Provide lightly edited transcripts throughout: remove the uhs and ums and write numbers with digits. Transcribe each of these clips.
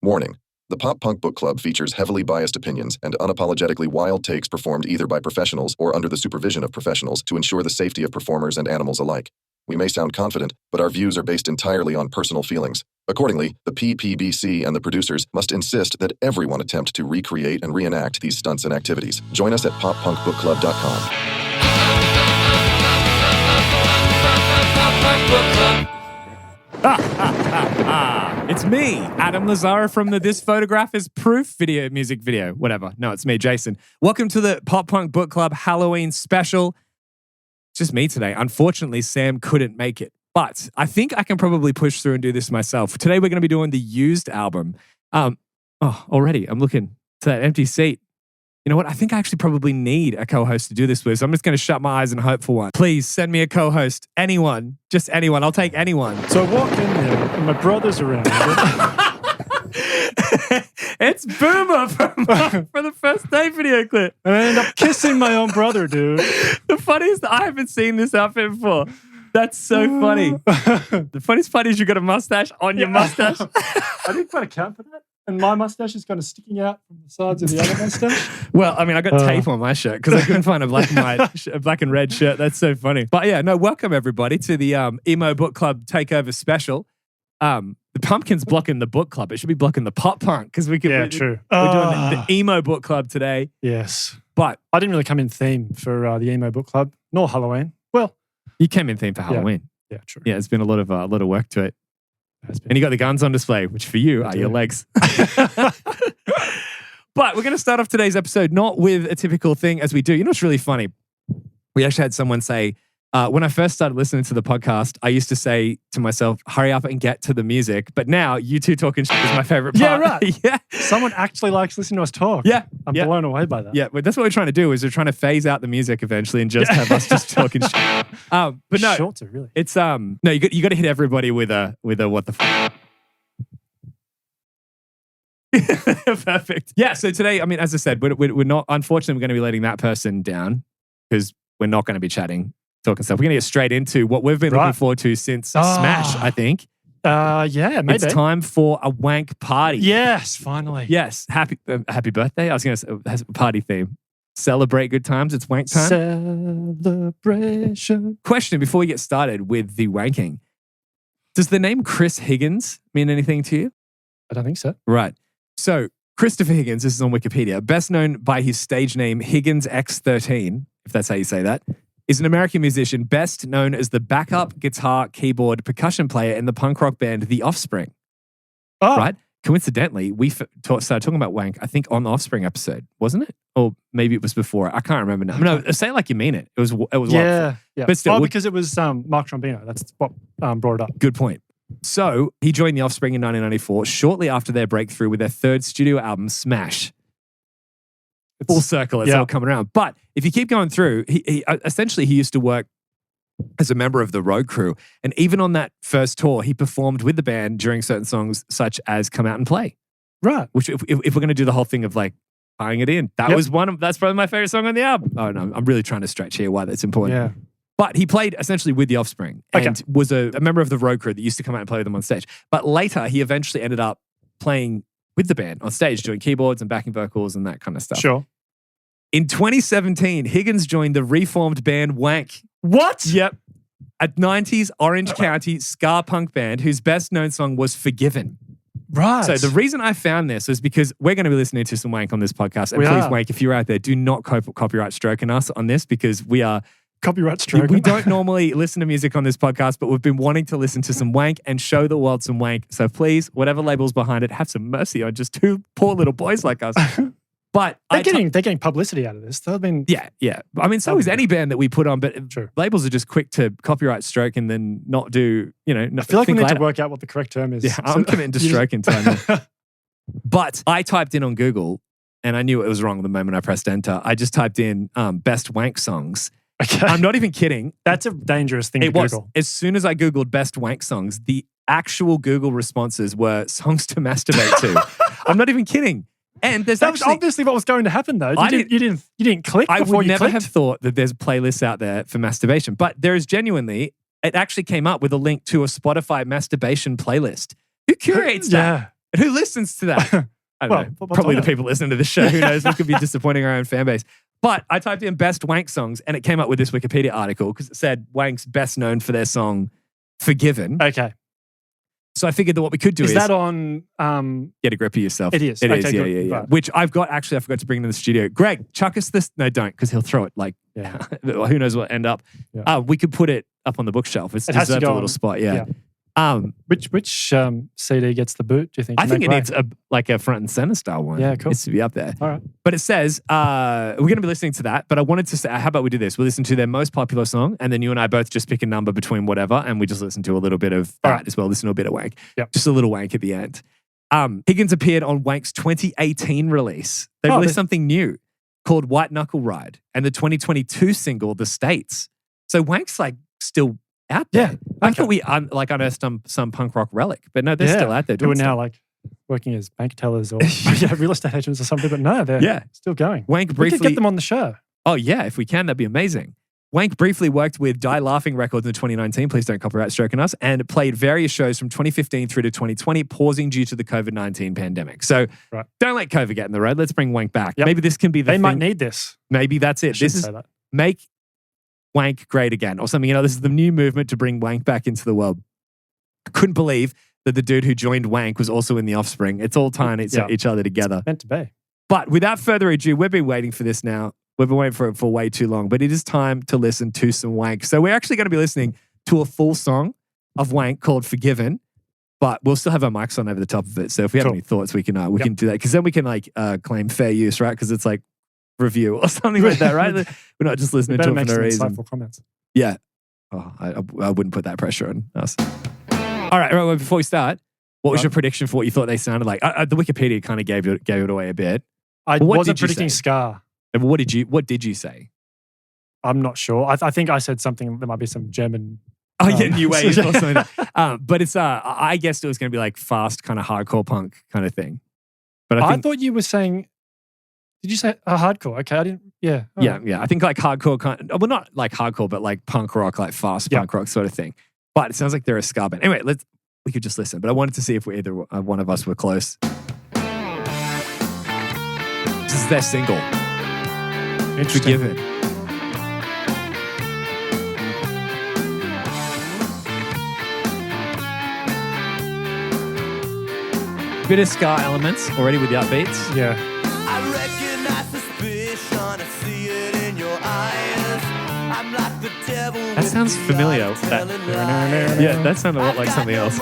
Warning. The Pop Punk Book Club features heavily biased opinions and unapologetically wild takes performed either by professionals or under the supervision of professionals to ensure the safety of performers and animals alike. We may sound confident, but our views are based entirely on personal feelings. Accordingly, the PPBC and the producers must insist that everyone attempt to recreate and reenact these stunts and activities. Join us at poppunkbookclub.com. It's me, Adam Lazara from the This Photograph is Proof music video, whatever. No, it's me, Jayson. Welcome to the Pop Punk Book Club Halloween special. It's just me today. Unfortunately, Sam couldn't make it, but I think I can probably push through and do this myself. Today, we're going to be doing the Used album. Already, I'm looking to that empty seat. You know what? I think I actually probably need a co-host to do this with, so I'm just going to shut my eyes and hope for one. Please send me a co-host. Anyone. Just anyone. I'll take anyone. So I walk in there and my brother's around. It's Boomer from the First Day video clip. And I end up kissing my own brother, dude. The funniest, I haven't seen this outfit before. That's so funny. The funniest part is you got a mustache on your mustache. I didn't quite account for that. And my mustache is kind of sticking out from the sides of the other mustache. Well, I mean, I got tape on my shirt because I couldn't find a black and red shirt. That's so funny. But yeah, no, welcome everybody to the Emo Book Club Takeover special. The pumpkin's blocking the book club. It should be blocking the pop punk because we could. Yeah, true. We're doing the Emo Book Club today. Yes. But I didn't really come in theme for the Emo Book Club, nor Halloween. Well, you came in theme for Halloween. Yeah, true. Yeah, it's been a lot of work to it. And you got the guns on display, which for you are your legs. But we're going to start off today's episode not with a typical thing as we do. You know what's really funny? We actually had someone say, when I first started listening to the podcast, I used to say to myself, hurry up and get to the music. But now, you two talking shit is my favorite part. Yeah, right. Yeah. Someone actually likes listening to us talk. Yeah. I'm blown away by that. Yeah, but that's what we're trying to do is we're trying to phase out the music eventually and just have us just talking shit. But no, Shorter, really. It's no, you got to hit everybody with a what the fuck. Perfect. Yeah, so today, I mean, as I said, we're not, unfortunately, we're going to be letting that person down because we're not going to be talking stuff. We're going to get straight into what we've been looking forward to since Smash, I think. Yeah, maybe. It's time for a wank party. Yes, finally. Yes, happy birthday. I was going to say, it has a party theme. Celebrate good times. It's wank time. Celebration. Question before we get started with the wanking. Does the name Chris Higgins mean anything to you? I don't think so. Right. So, Christopher Higgins, this is on Wikipedia, best known by his stage name Higgins X13, if that's how you say that, is an American musician best known as the backup guitar, keyboard, percussion player in the punk rock band The Offspring. Oh. Right? Coincidentally, we started talking about wank, I think, on the Offspring episode, wasn't it? Or maybe it was before. I can't remember now. No, say it like you mean it. It was yeah. But still, because it was Mark Trombino. That's what brought it up. Good point. So he joined The Offspring in 1994, shortly after their breakthrough with their third studio album, Smash. Full circle, it's all coming around. But if you keep going through, he essentially he used to work as a member of the road crew. And even on that first tour, he performed with the band during certain songs such as Come Out and Play. Right. Which if we're going to do the whole thing of like tying it in, that's probably my favorite song on the album. Oh no, I'm really trying to stretch here why that's important. Yeah. But he played essentially with The Offspring and was a member of the road crew that used to come out and play with them on stage. But later, he eventually ended up playing with the band on stage, doing keyboards and backing vocals and that kind of stuff. Sure. In 2017, Higgins joined the reformed band Wank. What? Yep. A 90s Orange County ska punk band whose best known song was Forgiven. Right. So the reason I found this is because we're going to be listening to some Wank on this podcast. And please, Wank, if you're out there, do not copyright stroking us on this because we are... Copyright stroke. We don't normally listen to music on this podcast, but we've been wanting to listen to some Wank and show the world some Wank. So please, whatever label's behind it, have some mercy on just two poor little boys like us. But they're getting publicity out of this. They've been yeah. I mean, so is any band that we put on, but labels are just quick to copyright stroke and then not do, I feel like we need to work out what the correct term is. Yeah, I'm committing to stroking time. But I typed in on Google and I knew it was wrong the moment I pressed enter. I just typed in best Wank songs. Okay. I'm not even kidding. That's a dangerous thing to Google. As soon as I Googled best Wank songs, the actual Google responses were songs to masturbate to. I'm not even kidding. And there's that was obviously what was going to happen, though. You didn't click. I before would you never clicked? have thought that there's playlists out there for masturbation, but there is genuinely. It actually came up with a link to a Spotify masturbation playlist. Who curates that? And who listens to that? I don't Well, know. what's Probably on the it? people listening to the show. Who knows? We could be disappointing our own fan base. But I typed in best Wank songs and it came up with this Wikipedia article because it said Wank's best known for their song Forgiven. Okay. So I figured that what we could do is Is that on? get a grip of yourself. It is. It Okay, is. Yeah, good. yeah, yeah. Right. Which I've got. Actually, I forgot to bring into the studio. Greg, chuck us this. No, don't, because he'll throw it. Like, Yeah. who knows what end up. Yeah. We could put it up on the bookshelf. It's It has to deserved a go little on- spot. Yeah. yeah. Which CD gets the boot? Do you think? I to think make it way? needs like a front and center style one. Yeah, cool. It needs to be up there. All right. But it says we're going to be listening to that. But I wanted to say, how about we do this? We'll listen to their most popular song, and then you and I both just pick a number between whatever, and we just listen to a little bit of All that right. as well. Listen to a bit of Wank. Yep. Just a little Wank at the end. Higgins appeared on Wank's 2018 release. They Oh, released they- something new called White Knuckle Ride, and the 2022 single The States. So Wank's like still out there. Yeah, I okay. thought we unearthed some punk rock relic, but no, they're still out there Who are doing now stuff. like working as bank tellers or real estate agents or something, but no, they're Yeah. still going. Wank We briefly could get them on the show. Oh, yeah, if we can, that'd be amazing. Wank briefly worked with Die Laughing Records in 2019, please don't copyright stroking us, and played various shows from 2015 through to 2020, pausing due to the COVID-19 pandemic. So Right. don't let COVID get in the road. Let's bring Wank back. Yep. Maybe this can be the They thing. might need this. Maybe that's I it. should This is say that. make Wank great again or something. This is the new movement to bring Wank back into the world. I couldn't believe that the dude who joined Wank was also in The Offspring. It's all tying each other together. Meant to be. But without further ado, we've been waiting for this now. We've been waiting for it for way too long, but it is time to listen to some Wank. So we're actually going to be listening to a full song of Wank called Forgiven, but we'll still have our mics on over the top of it. So if we have Cool. any thoughts, we can do that because then we can claim fair use, right? Because it's like review or something like that, right? We're not just We listening better to it make for no some reason. insightful comments. Yeah. Oh, I wouldn't put that pressure on us. All right, well, before we start, what was Right. your prediction for what you thought they sounded like? The Wikipedia kind of gave it away a bit. I What wasn't did you predicting say? ska. And what did you say? I'm not sure. I think I said something. There might be some German. Oh yeah, Um, new wave or something like that. But it's I guessed it was going to be like fast, kind of hardcore punk kind of thing. But I I think thought you were saying. Did you say hardcore? Okay, I didn't. Yeah. all yeah, right. yeah. I think like hardcore kind. Well, not like hardcore, but like punk rock, like fast Yeah. punk rock sort of thing. But it sounds like they're a ska band. Anyway, we could just listen. But I wanted to see if we either one of us were close. This is their single, Interesting. Forgiven. Bit of ska elements already with the upbeats. Yeah. I recognize suspicion, I see it in your eyes. I'm like the devil. That sounds familiar. Yeah, that sounded a lot like something else.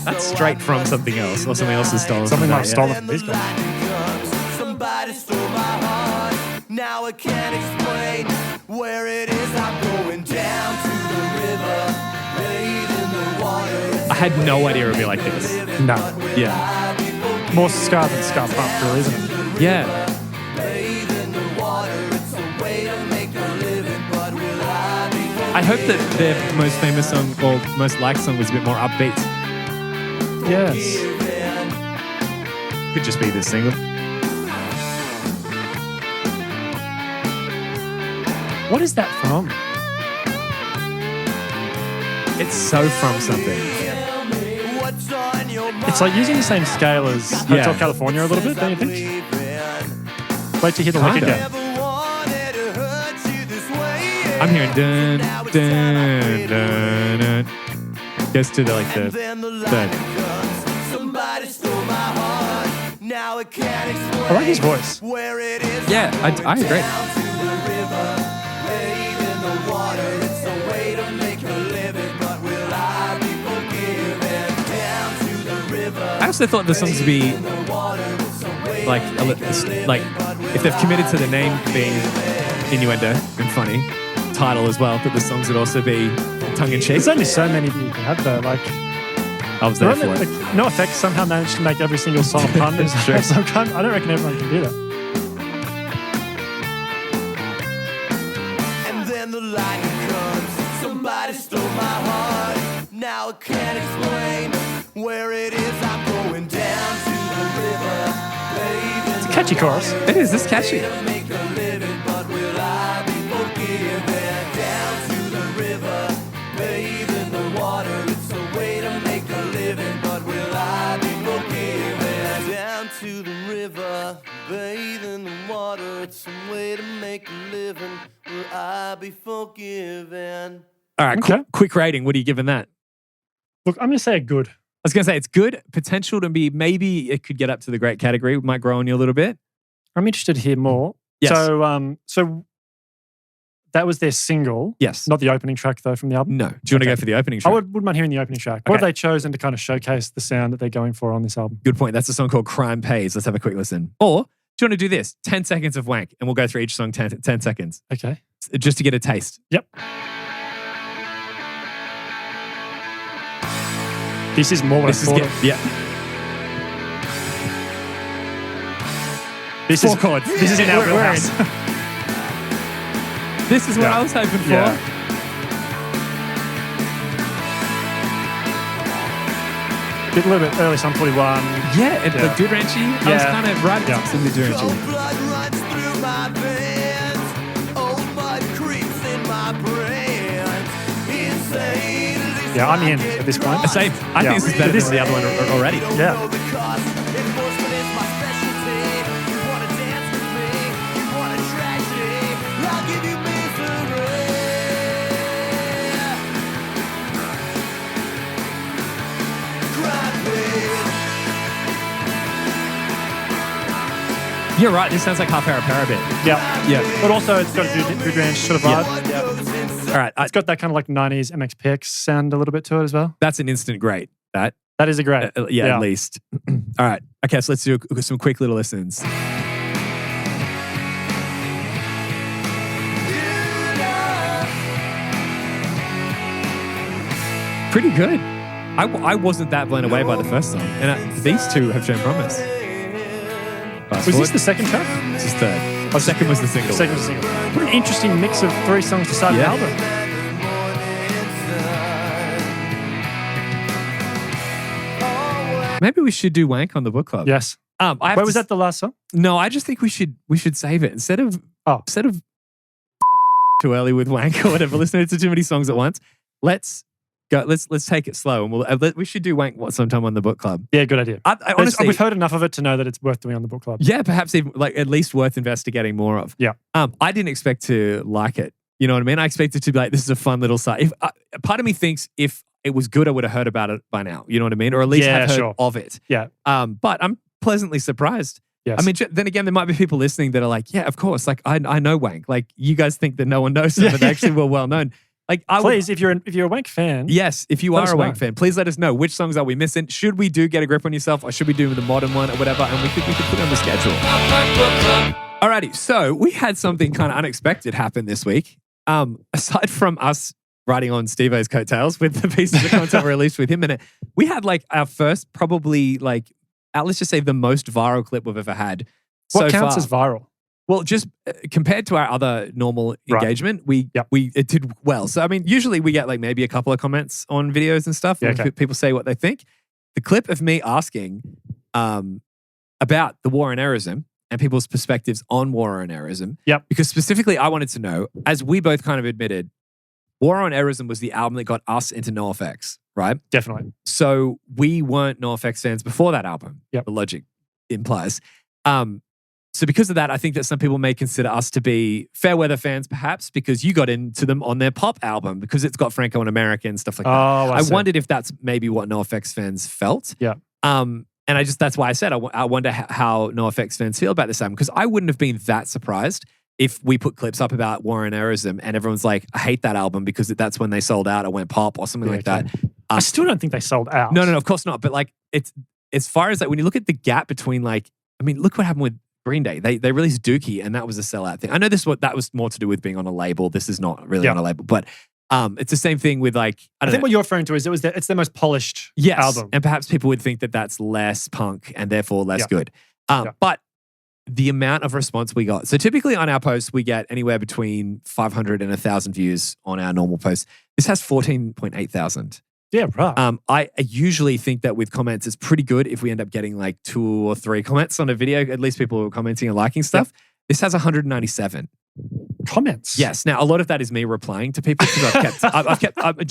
That's straight from something else, or something else is stolen. Something from like that, stolen from these guys. Somebody stole my heart. Now I can't explain where it is. I'm going down to the river, bathe in the water. I had no idea it would be like this. No. Yeah. More ska than ska punk, really, isn't it? Yeah. Bathe in the water. It's a way to make a living, but will I be I hope that their most famous song, or most liked song, was a bit more upbeat. Yes. Could just be this single. What is that from? It's so from something. what's on your mind. It's like using the same scale as Hotel Yeah. California a little bit, don't you think? Wait to hear the lick Kinda. again. I'm hearing dun dun dun dun. Goes to the third. Somebody stole my heart. Now I can't explain I like his voice. where it is. Yeah, I agree. Down to the river, bathe in the water. It's a way to make a living, but will I be forgiven? Down to the river. I also thought the songs would be like if they've committed to the name being innuendo and funny, title as well, that the songs would also be tongue in cheek. There's only so many that you can have though. Like, I was there they're for only- it. like, NoFX somehow managed to make every single song a pun. It's true. So I don't reckon everyone can do that. And then the lightning comes. Somebody stole my heart. Now I can't explain where it is. I'm going down to the river. It's a catchy chorus. It is. It's catchy. Make a living, but will I be forgiven? Down to the river, bathe in the water. search some way to make a living. Will I be forgiven? All right, Okay. quick rating. What are you giving that? Look, I'm going to say a good. I was going to say it's good. Potential to be, maybe it could get up to the great category. It might grow on you a little bit. I'm interested to hear more. Yes. So that was their single. Yes. Not the opening track, though, from the album? No. Do you want to go for the opening I track? wouldn't mind hearing the opening track. What Okay. have they chosen to kind of showcase the sound that they're going for on this album? Good point. That's a song called Crime Pays. Let's have a quick listen. Or do you want to do this? 10 seconds of Wank, and we'll go through each song 10 seconds. Okay. Just to get a taste. Yep. This is more what I thought of. Yeah. This Four is chords. This is in our real house. This is what Yeah. I was hoping for. Yeah. A little bit early, Sum 41. Yeah, and Yeah. the Duranchy, I was Yeah. kind of right Yeah. in the Duranchy. Cold blood runs through my veins. Old mud creeps in my brain. Insane. Yeah, I'm in at this point. Same. I Yeah. think this is better than the other one already. Yeah. Enforcement is my specialty. You wanna dance with me? You want a tragedy? I'll give you misery. Crime pays. You're right. This sounds like half para bit. Yeah. Yeah. But also it's got a good range sort of Yeah. vibe. Yeah. All right. It's got that kind of like 90s MXPX sound a little bit to it as well. That's an instant great. That. That is a great. Yeah, at least. All right. Okay, so let's do some quick little listens. Pretty good. I wasn't that blown away by the first song. And these two have shown promise. Fast Was forward. this the second track? This is third. Oh, second was the single. Second was the single. What an interesting mix of 3 songs to start Yeah. an album. Maybe we should do Wank on the book club. Yes. I have Where to was that the last song? No, I just think we should save it instead of too early with Wank or whatever. Listening to too many songs at once. Let's go. Let's take it slow, and we should do Wank sometime on the book club. Yeah, good idea. I honestly, we've heard enough of it to know that it's worth doing on the book club. yeah, perhaps even like at least worth investigating more of. Yeah. I didn't expect to like it. You know what I mean? I expected to be like, this is a fun little side. If part of me thinks if it was good, I would have heard about it by now. You know what I mean? Or at least Yeah, have heard sure. of it. Yeah. But I'm pleasantly surprised. Yes. I mean, then again, there might be people listening that are like, yeah, of course. Like, I know Wank. Like, you guys think that no one knows it, but they actually were well known. Like, please, if you're a Wank fan, yes, if you let are us a Wank know. fan, please let us know which songs are we missing. Should we do Get a Grip on Yourself, or should we do the modern one or whatever? And we could put it on the schedule. Alrighty, so we had something kind of unexpected happen this week. Aside from us riding on Steve-O's coattails with the pieces of content we released with him in it, we had like our first, probably like, let's just say the most viral clip we've ever had. what so counts far. as viral? Well, just compared to our other normal Right. engagement, Yep. it did well. So I mean, usually we get like maybe a couple of comments on videos and stuff. Yeah, when okay. people say what they think. The clip of me asking about the war on errorism and people's perspectives on war on errorism. Yep. Because specifically, I wanted to know, as we both kind of admitted, War on Errorism was the album that got us into NoFX, right? Definitely. So we weren't NoFX fans before that album. Yep. The logic implies. So because of that, I think that some people may consider us to be fair weather fans, perhaps, because you got into them on their pop album because it's got Franco and America and stuff like that. Oh, I see. wondered if that's maybe what NoFX fans felt. Yeah. And that's why I said I wonder how NoFX fans feel about this album, because I wouldn't have been that surprised if we put clips up about War on Errorism and everyone's like, I hate that album because that's when they sold out or went pop or something like that. I still don't think they sold out. No, of course not. But like, it's as far as like when you look at the gap between like, I mean, look what happened with Green Day. They released Dookie and that was a sellout thing. I know that was more to do with being on a label. This is not really on a label, but it's the same thing with like, I think know. what you're referring to is it's their most polished album. And perhaps people would think that that's less punk and therefore less Yeah. good. But the amount of response we got. So typically on our posts, we get anywhere between 500 and 1,000 views on our normal posts. This has 14.8 thousand. Yeah, right. I usually think that with comments, it's pretty good if we end up getting like 2 or 3 comments on a video. At least people are commenting and liking stuff. This has 197. comments. Yes. Now, a lot of that is me replying to people because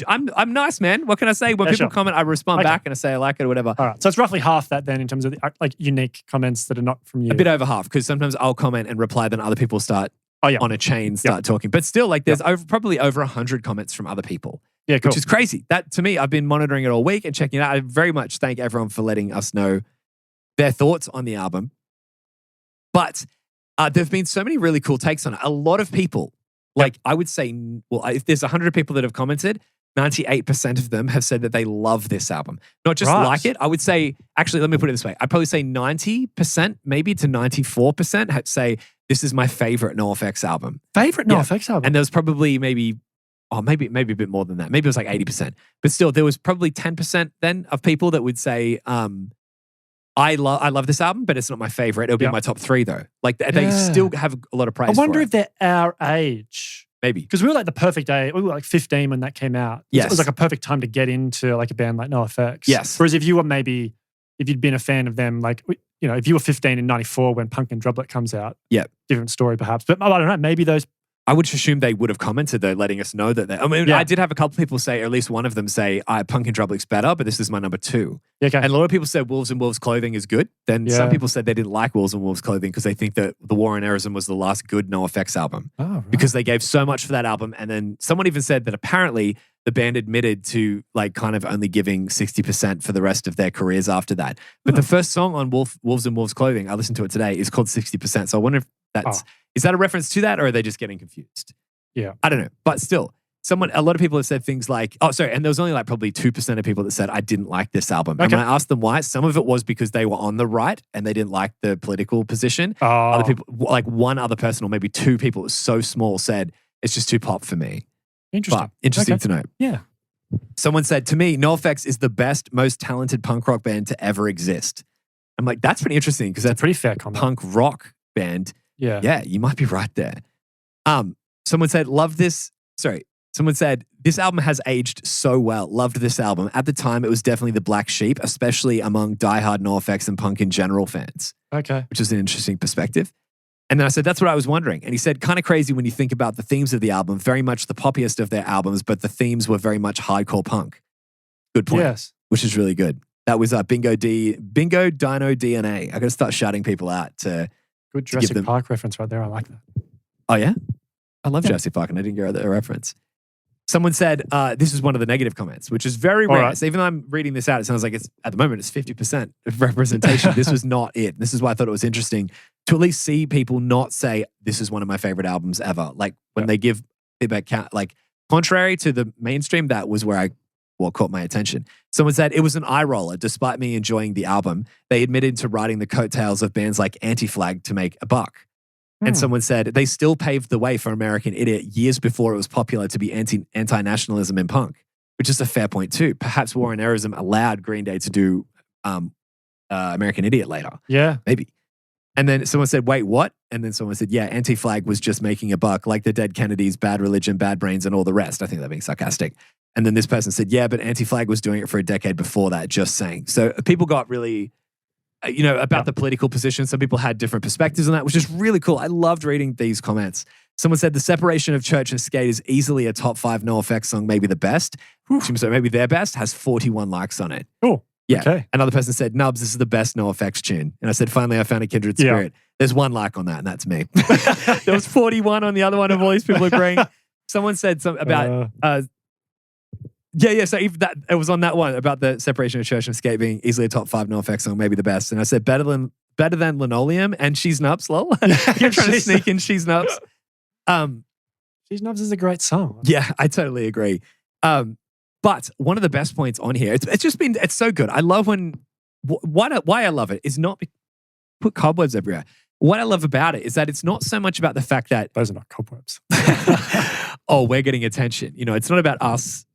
I'm nice, man. What can I say? When people comment, I respond back and I say I like it or whatever. All right. So it's roughly half that then in terms of like unique comments that are not from you. A bit over half because sometimes I'll comment and reply, then other people start on a chain, start talking. But still, like there's probably over 100 comments from other people. Yeah, cool. Which is crazy. That to me, I've been monitoring it all week and checking it out. I very much thank everyone for letting us know their thoughts on the album. But there have been so many really cool takes on it. A lot of people, like I would say, well, if there's 100 people that have commented, 98% of them have said that they love this album. Not just like it. I would say, actually, let me put it this way. I'd probably say 90%, maybe to 94% say this is my favorite NoFX album. Favorite NoFX album? And there was probably maybe a bit more than that. Maybe it was like 80%. But still, there was probably 10% then of people that would say, I love this album, but it's not my favorite. It'll be my top 3 though. Like they still have a lot of praise. I wonder for if they're our age. Maybe. Because we were like the perfect age. We were like 15 when that came out. Yes. It was like a perfect time to get into like a band like NoFX. Yes. Whereas if you were if you'd been a fan of them, like, you know, if you were 15 in 94 when Punk and Drublet comes out. Yeah. Different story perhaps. But I don't know, maybe those... I would assume they would have commented though, letting us know that I did have a couple people say, or at least one of them say, Punk and Drublet's better, but this is my number 2. Okay. And a lot of people said Wolves and Wolves Clothing is good. Then some people said they didn't like Wolves and Wolves Clothing because they think that The War on Errorism was the last good NoFX album. Oh, right. Because they gave so much for that album. And then someone even said that apparently the band admitted to like kind of only giving 60% for the rest of their careers after that. But the first song on Wolves and Wolves Clothing, I listened to it today, is called 60%. So I wonder if is that a reference to that or are they just getting confused? Yeah. I don't know. But still, a lot of people have said things like, and there was only like probably 2% of people that said, I didn't like this album. Okay. And when I asked them why, some of it was because they were on the right and they didn't like the political position. Other people, like one other person or maybe 2 people, it was so small, said, it's just too pop for me. Interesting. To know. Yeah. Someone said, to me, NoFX is the best, most talented punk rock band to ever exist. I'm like, that's pretty interesting because that's a pretty fair comment. Punk rock band. Yeah. Yeah, you might be right there. Someone said, Someone said, this album has aged so well. Loved this album. At the time, it was definitely the black sheep, especially among diehard NoFX and punk in general fans. Okay. Which is an interesting perspective. And then I said, that's what I was wondering. And he said, kind of crazy when you think about the themes of the album, very much the poppiest of their albums, but the themes were very much hardcore punk. Good point. Yes. Which is really good. That was Bingo Dino DNA. I got to start shouting people out to good Jurassic Park reference right there. I like that. Oh, yeah? I love Jurassic Park and I didn't get a reference. Someone said, this is one of the negative comments, which is very rare. Right. So even though I'm reading this out, it sounds like at the moment it's 50% of representation. This was not it. This is why I thought it was interesting to at least see people not say, this is one of my favorite albums ever. Like when they give feedback, like contrary to the mainstream, that was where caught my attention. Someone said, it was an eye roller. Despite me enjoying the album, they admitted to riding the coattails of bands like Anti-Flag to make a buck. And someone said, they still paved the way for American Idiot years before it was popular to be anti-nationalism in punk, which is a fair point too. Perhaps War on Errorism allowed Green Day to do American Idiot later. Yeah. Maybe. And then someone said, wait, what? And then someone said, yeah, Anti-Flag was just making a buck like the Dead Kennedys, Bad Religion, Bad Brains, and all the rest. I think they're being sarcastic. And then this person said, yeah, but Anti-Flag was doing it for a decade before that, just saying. So people got really... about the political position. Some people had different perspectives on that, which is really cool. I loved reading these comments. Someone said the separation of church and skate is easily a top 5 NoFX song, maybe the best. So maybe their best has 41 likes on it. Oh, yeah. Okay. Another person said, Nubs, this is the best NoFX tune. And I said, finally, I found a kindred spirit. There's 1 like on that, and that's me. There was 41 on the other one of all these people agreeing. Someone said something about... So even that, it was on that one about the separation of church and skate being easily a top 5 NoFX song, maybe the best. And I said better than Linoleum and She's Nuts, lol. You're trying to sneak in She's Nuts. She's Nuts is a great song. Yeah, I totally agree. But one of the best points on here, it's so good. I love why I love it is not put cobwebs everywhere. What I love about it is that it's not so much about the fact that those are not cobwebs. We're getting attention. It's not about us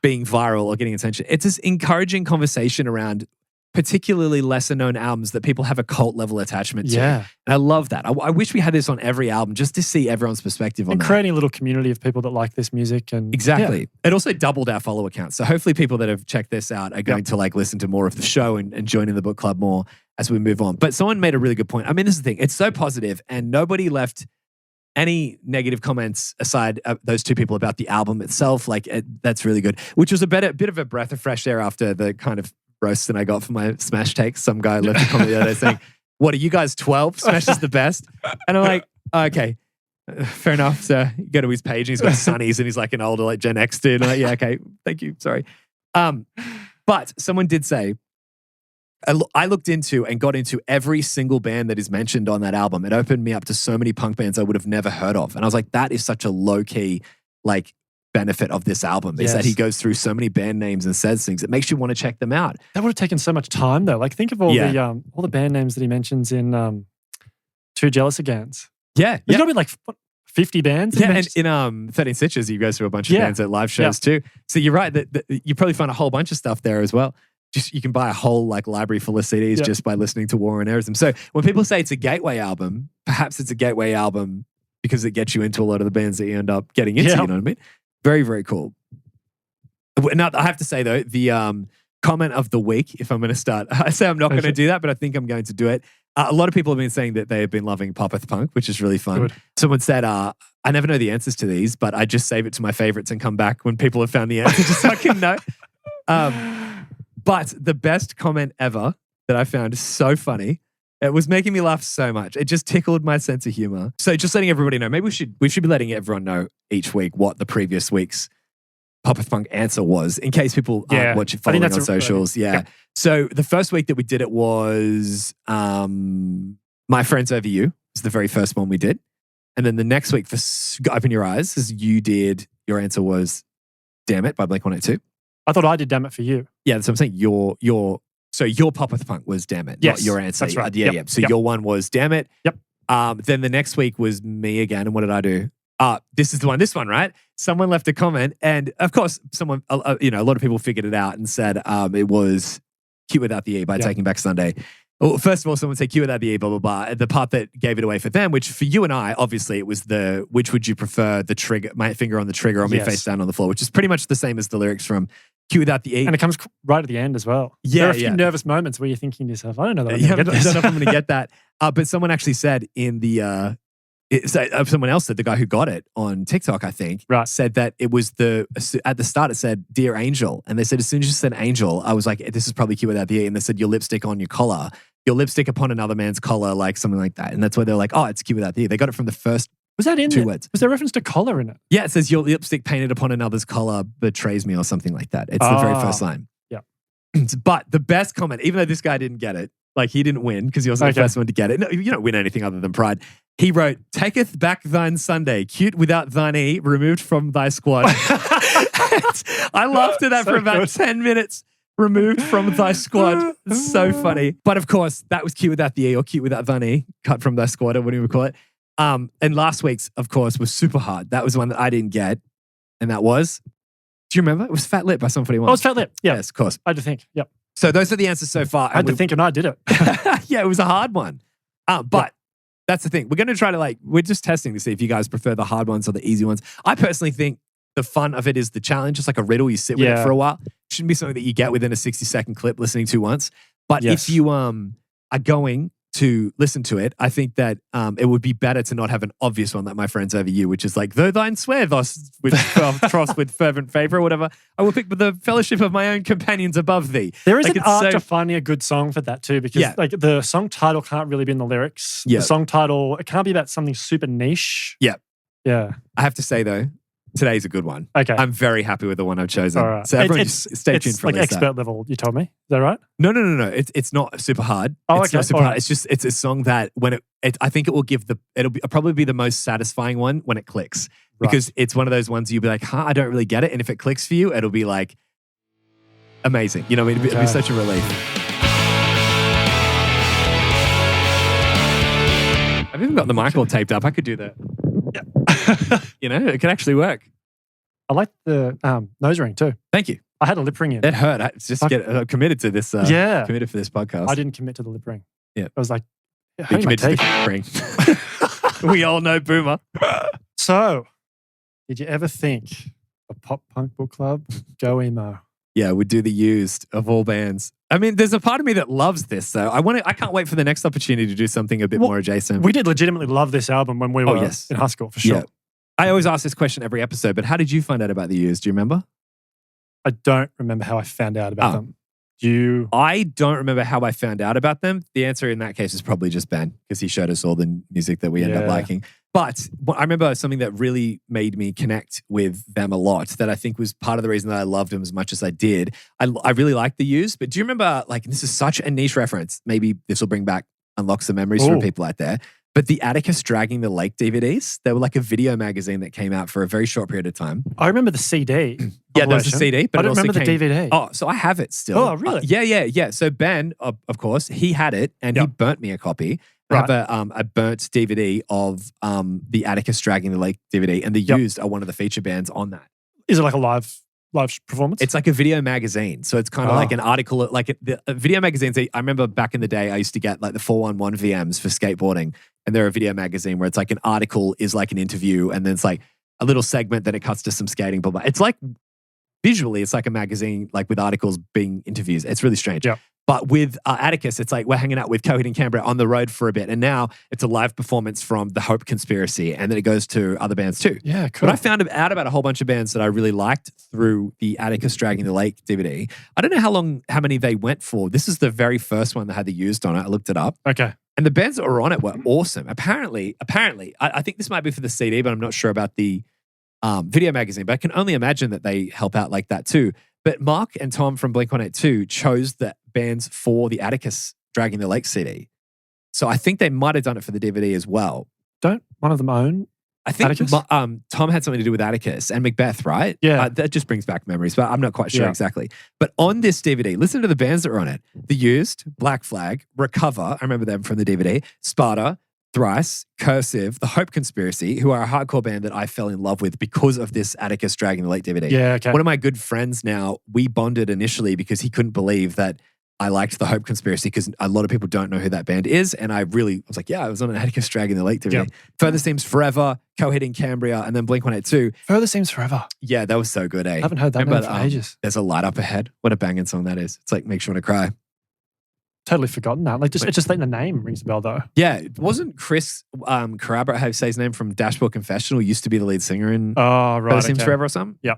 being viral or getting attention. It's this encouraging conversation around particularly lesser known albums that people have a cult level attachment to. Yeah. And I love that. I wish we had this on every album just to see everyone's perspective on and that. Creating a little community of people that like this music. And exactly. Yeah. It also doubled our follower count. So hopefully people that have checked this out are going to listen to more of the show and join in the book club more as we move on. But someone made a really good point. I mean, this is the thing. It's so positive and nobody left any negative comments aside, those two people about the album itself, like that's really good. Which was bit of a breath of fresh air after the kind of roast that I got for my Smash takes. Some guy left a comment the other day saying, "What are you guys 12? Smash is the best." And I'm like, okay, fair enough. So you go to his page and he's got Sonny's and he's like an older like Gen X dude. And I'm like, yeah, okay, thank you, sorry. But someone did say, I looked into and got into every single band that is mentioned on that album. It opened me up to so many punk bands I would have never heard of. And I was like, that is such a low-key like benefit of this album is that he goes through so many band names and says things. It makes you want to check them out. That would have taken so much time though. Like think of all the band names that he mentions in Two Jealous Agains. Yeah. There's got to be like 50 bands. Yeah, and in 13 Stitches, he goes through a bunch of bands at live shows too. So you're right that you probably find a whole bunch of stuff there as well. Just you can buy a whole like library full of CDs just by listening to War and Arism. So when people say it's a gateway album, perhaps it's a gateway album because it gets you into a lot of the bands that you end up getting into. You know what I mean? Very, very cool. Now I have to say though, the comment of the week, if I'm going to start, I say I'm not going to do that, but I think I'm going to do it. A lot of people have been saying that they have been loving Popeth Punk, which is really fun. Good. Someone said, I never know the answers to these, but I just save it to my favorites and come back when people have found the answer just so I can know. But the best comment ever that I found is so funny. It was making me laugh so much. It just tickled my sense of humor. So just letting everybody know, maybe we should be letting everyone know each week what the previous week's Popeth Punk answer was, in case people aren't following on socials. So the first week that we did it was My Friends Over You. Was the very first one we did. And then the next week for Open Your Eyes, as you did, your answer was Damn It by Blink-182. I thought I did Damn It for you. Yeah, that's what I'm saying. Your Popeth Punk was Damn It, not your answer. That's right. Yeah. So your one was Damn It. Yep. Then the next week was me again. And what did I do? This is the one. This one, right? Someone left a comment, and of course, someone, a lot of people figured it out and said it was Cute Without the E by Taking Back Sunday. Well, first of all, someone said Cute Without the E, blah, blah, blah. The part that gave it away for them, which for you and I, obviously, it was which would you prefer, the trigger, my finger on the trigger or me face down on the floor, which is pretty much the same as the lyrics from Cute Without the E. And it comes right at the end as well. Yeah, there are a few nervous moments where you're thinking to yourself, I don't know that I'm I don't know if I'm going to get that. But someone actually said in the... someone else said, the guy who got it on TikTok, I think, said that it was at the start it said Dear Angel, and they said as soon as you said Angel, I was like, this is probably Cute Without the E, and they said your lipstick on your collar, your lipstick upon another man's collar, like something like that, and that's why they're like, oh, it's Cute Without the E. They got it from the first two words. Was there reference to collar in it? Yeah, it says your lipstick painted upon another's collar betrays me or something like that. It's the very first line. Yeah. But the best comment, even though this guy didn't get it, like he didn't win because he wasn't the first one to get it. No, you don't win anything other than pride. He wrote, "Taketh back thine Sunday, cute without thine E, removed from thy squad." I laughed at that for about 10 minutes. Removed from thy squad. It's so funny. But of course, that was Cute Without the E or Cute Without thine E, cut from thy squad or whatever you call it. And last week's, of course, was super hard. That was the one that I didn't get. And that was, do you remember? It was Fat Lip by Sum 41. Oh, it's Fat Lip. Yeah. Yes, of course. I had to think. Yep. So those are the answers so far. I had to think and I did it. Yeah, it was a hard one. But that's the thing. We're going to try to we're just testing to see if you guys prefer the hard ones or the easy ones. I personally think the fun of it is the challenge. Just like a riddle, you sit with it for a while. It shouldn't be something that you get within a 60-second clip listening to once. But if you are going to listen to it, I think that it would be better to not have an obvious one like My Friends Over You, which is like, though thine swear thus with troth with fervent favour or whatever, I will pick the fellowship of my own companions above thee. There is an art to finding a good song for that too, because the song title can't really be in the lyrics. The song title, it can't be about something super niche. Yeah. Yeah. I have to say though, today's a good one. Okay. I'm very happy with the one I've chosen. All right. So everyone just stay tuned for like expert level, you told me. Is that right? No. It's not super hard. Oh, it's not super hard. It's just, it's a song that when I think it will it'll probably be the most satisfying one when it clicks. Because it's one of those ones you'll be like, I don't really get it. And if it clicks for you, it'll be like amazing. You know, it'll be such a relief. I've even got the mic all taped up. I could do that. Yeah. You know, it could actually work. I like the nose ring too. Thank you. I had a lip ring in. It hurt. I just committed to this. Committed for this podcast. I didn't commit to the lip ring. Yeah. I was like, be committed to the ring. We all know Boomer. So, did you ever think a pop punk book club go emo? Yeah, would do the Used of all bands. I mean, there's a part of me that loves this, though. I can't wait for the next opportunity to do something a bit more adjacent. We did legitimately love this album when we were in high school, for sure. Yeah. I always ask this question every episode, but how did you find out about the Used? Do you remember? I don't remember how I found out about them. I don't remember how I found out about them. The answer in that case is probably just Ben, because he showed us all the music that we end up liking. But I remember something that really made me connect with them a lot, that I think was part of the reason that I loved them as much as I did. I really liked the Used, but do you remember, like, this is such a niche reference. Maybe this will unlock some memories from people out there. But the Atticus Dragging the Lake DVDs, they were like a video magazine that came out for a very short period of time. I remember the CD. Yeah, there was a CD, but I don't remember the DVD. Oh, so I have it still. Oh, really? Yeah. So Ben, of course, he had it, and he burnt me a copy. I have a burnt DVD of the Atticus Dragging the Lake DVD, and the Used are one of the feature bands on that. Is it like a live performance? It's like a video magazine. So it's kind of like an article, like the video magazines. I remember back in the day, I used to get like the 411 VMs for skateboarding, and they're a video magazine where it's like an article is like an interview, and then it's like a little segment, then it cuts to some skating, blah, blah. It's like, visually, it's like a magazine, like with articles being interviews. It's really strange. Yeah. But with Atticus, it's like we're hanging out with Coheed and Cambria on the road for a bit. And now it's a live performance from The Hope Conspiracy. And then it goes to other bands too. Yeah, cool. But I found out about a whole bunch of bands that I really liked through the Atticus Dragging the Lake DVD. I don't know how many they went for. This is the very first one that had the Used on it. I looked it up. Okay. And the bands that were on it were awesome. Apparently, I think this might be for the CD, but I'm not sure about the video magazine. But I can only imagine that they help out like that too. But Mark and Tom from Blink-182 chose the bands for the Atticus Dragging the Lake CD. So I think they might have done it for the DVD as well. Don't one of them own I think Atticus? Tom had something to do with Atticus and Macbeth, right? Yeah. That just brings back memories, but I'm not quite sure exactly. But on this DVD, listen to the bands that were on it. The Used, Black Flag, Recover, I remember them from the DVD, Sparta, Thrice, Cursive, The Hope Conspiracy, who are a hardcore band that I fell in love with because of this Atticus Dragging the Lake DVD. Yeah, okay. One of my good friends now, we bonded initially because he couldn't believe that I liked The Hope Conspiracy, because a lot of people don't know who that band is. And I was like, I was on an Atticus Dragging the Lake DVD. Yep. Further Seems Forever, Coheed and Cambria, and then Blink-182. Further Seems Forever. Yeah, that was so good, eh? I haven't heard that name for ages. There's a Light Up Ahead. What a banging song that is. It's like, makes you want to cry. Totally forgotten that. Like, just like the name rings a bell, though. Yeah, wasn't Chris Carabra, how to say his name, from Dashboard Confessional, used to be the lead singer in Further Seems Forever or something? Yeah.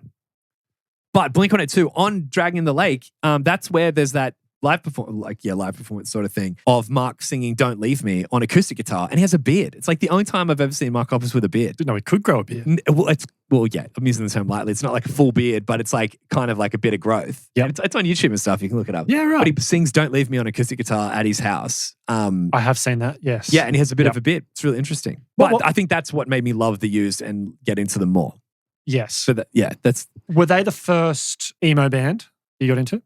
But Blink-182 on Dragging the Lake, that's where there's that live performance sort of thing of Mark singing Don't Leave Me on acoustic guitar, and he has a beard. It's like the only time I've ever seen Mark Hoppus with a beard. Didn't know he could grow a beard. I'm using the term lightly. It's not like a full beard, but it's like kind of like a bit of growth. Yeah, it's on YouTube and stuff. You can look it up. Yeah, right. But he sings Don't Leave Me on acoustic guitar at his house. I have seen that, yes. Yeah, and he has a bit of a beard. It's really interesting. But I think that's what made me love the Used and get into them more. Yes. So that's... Were they the first emo band you got into?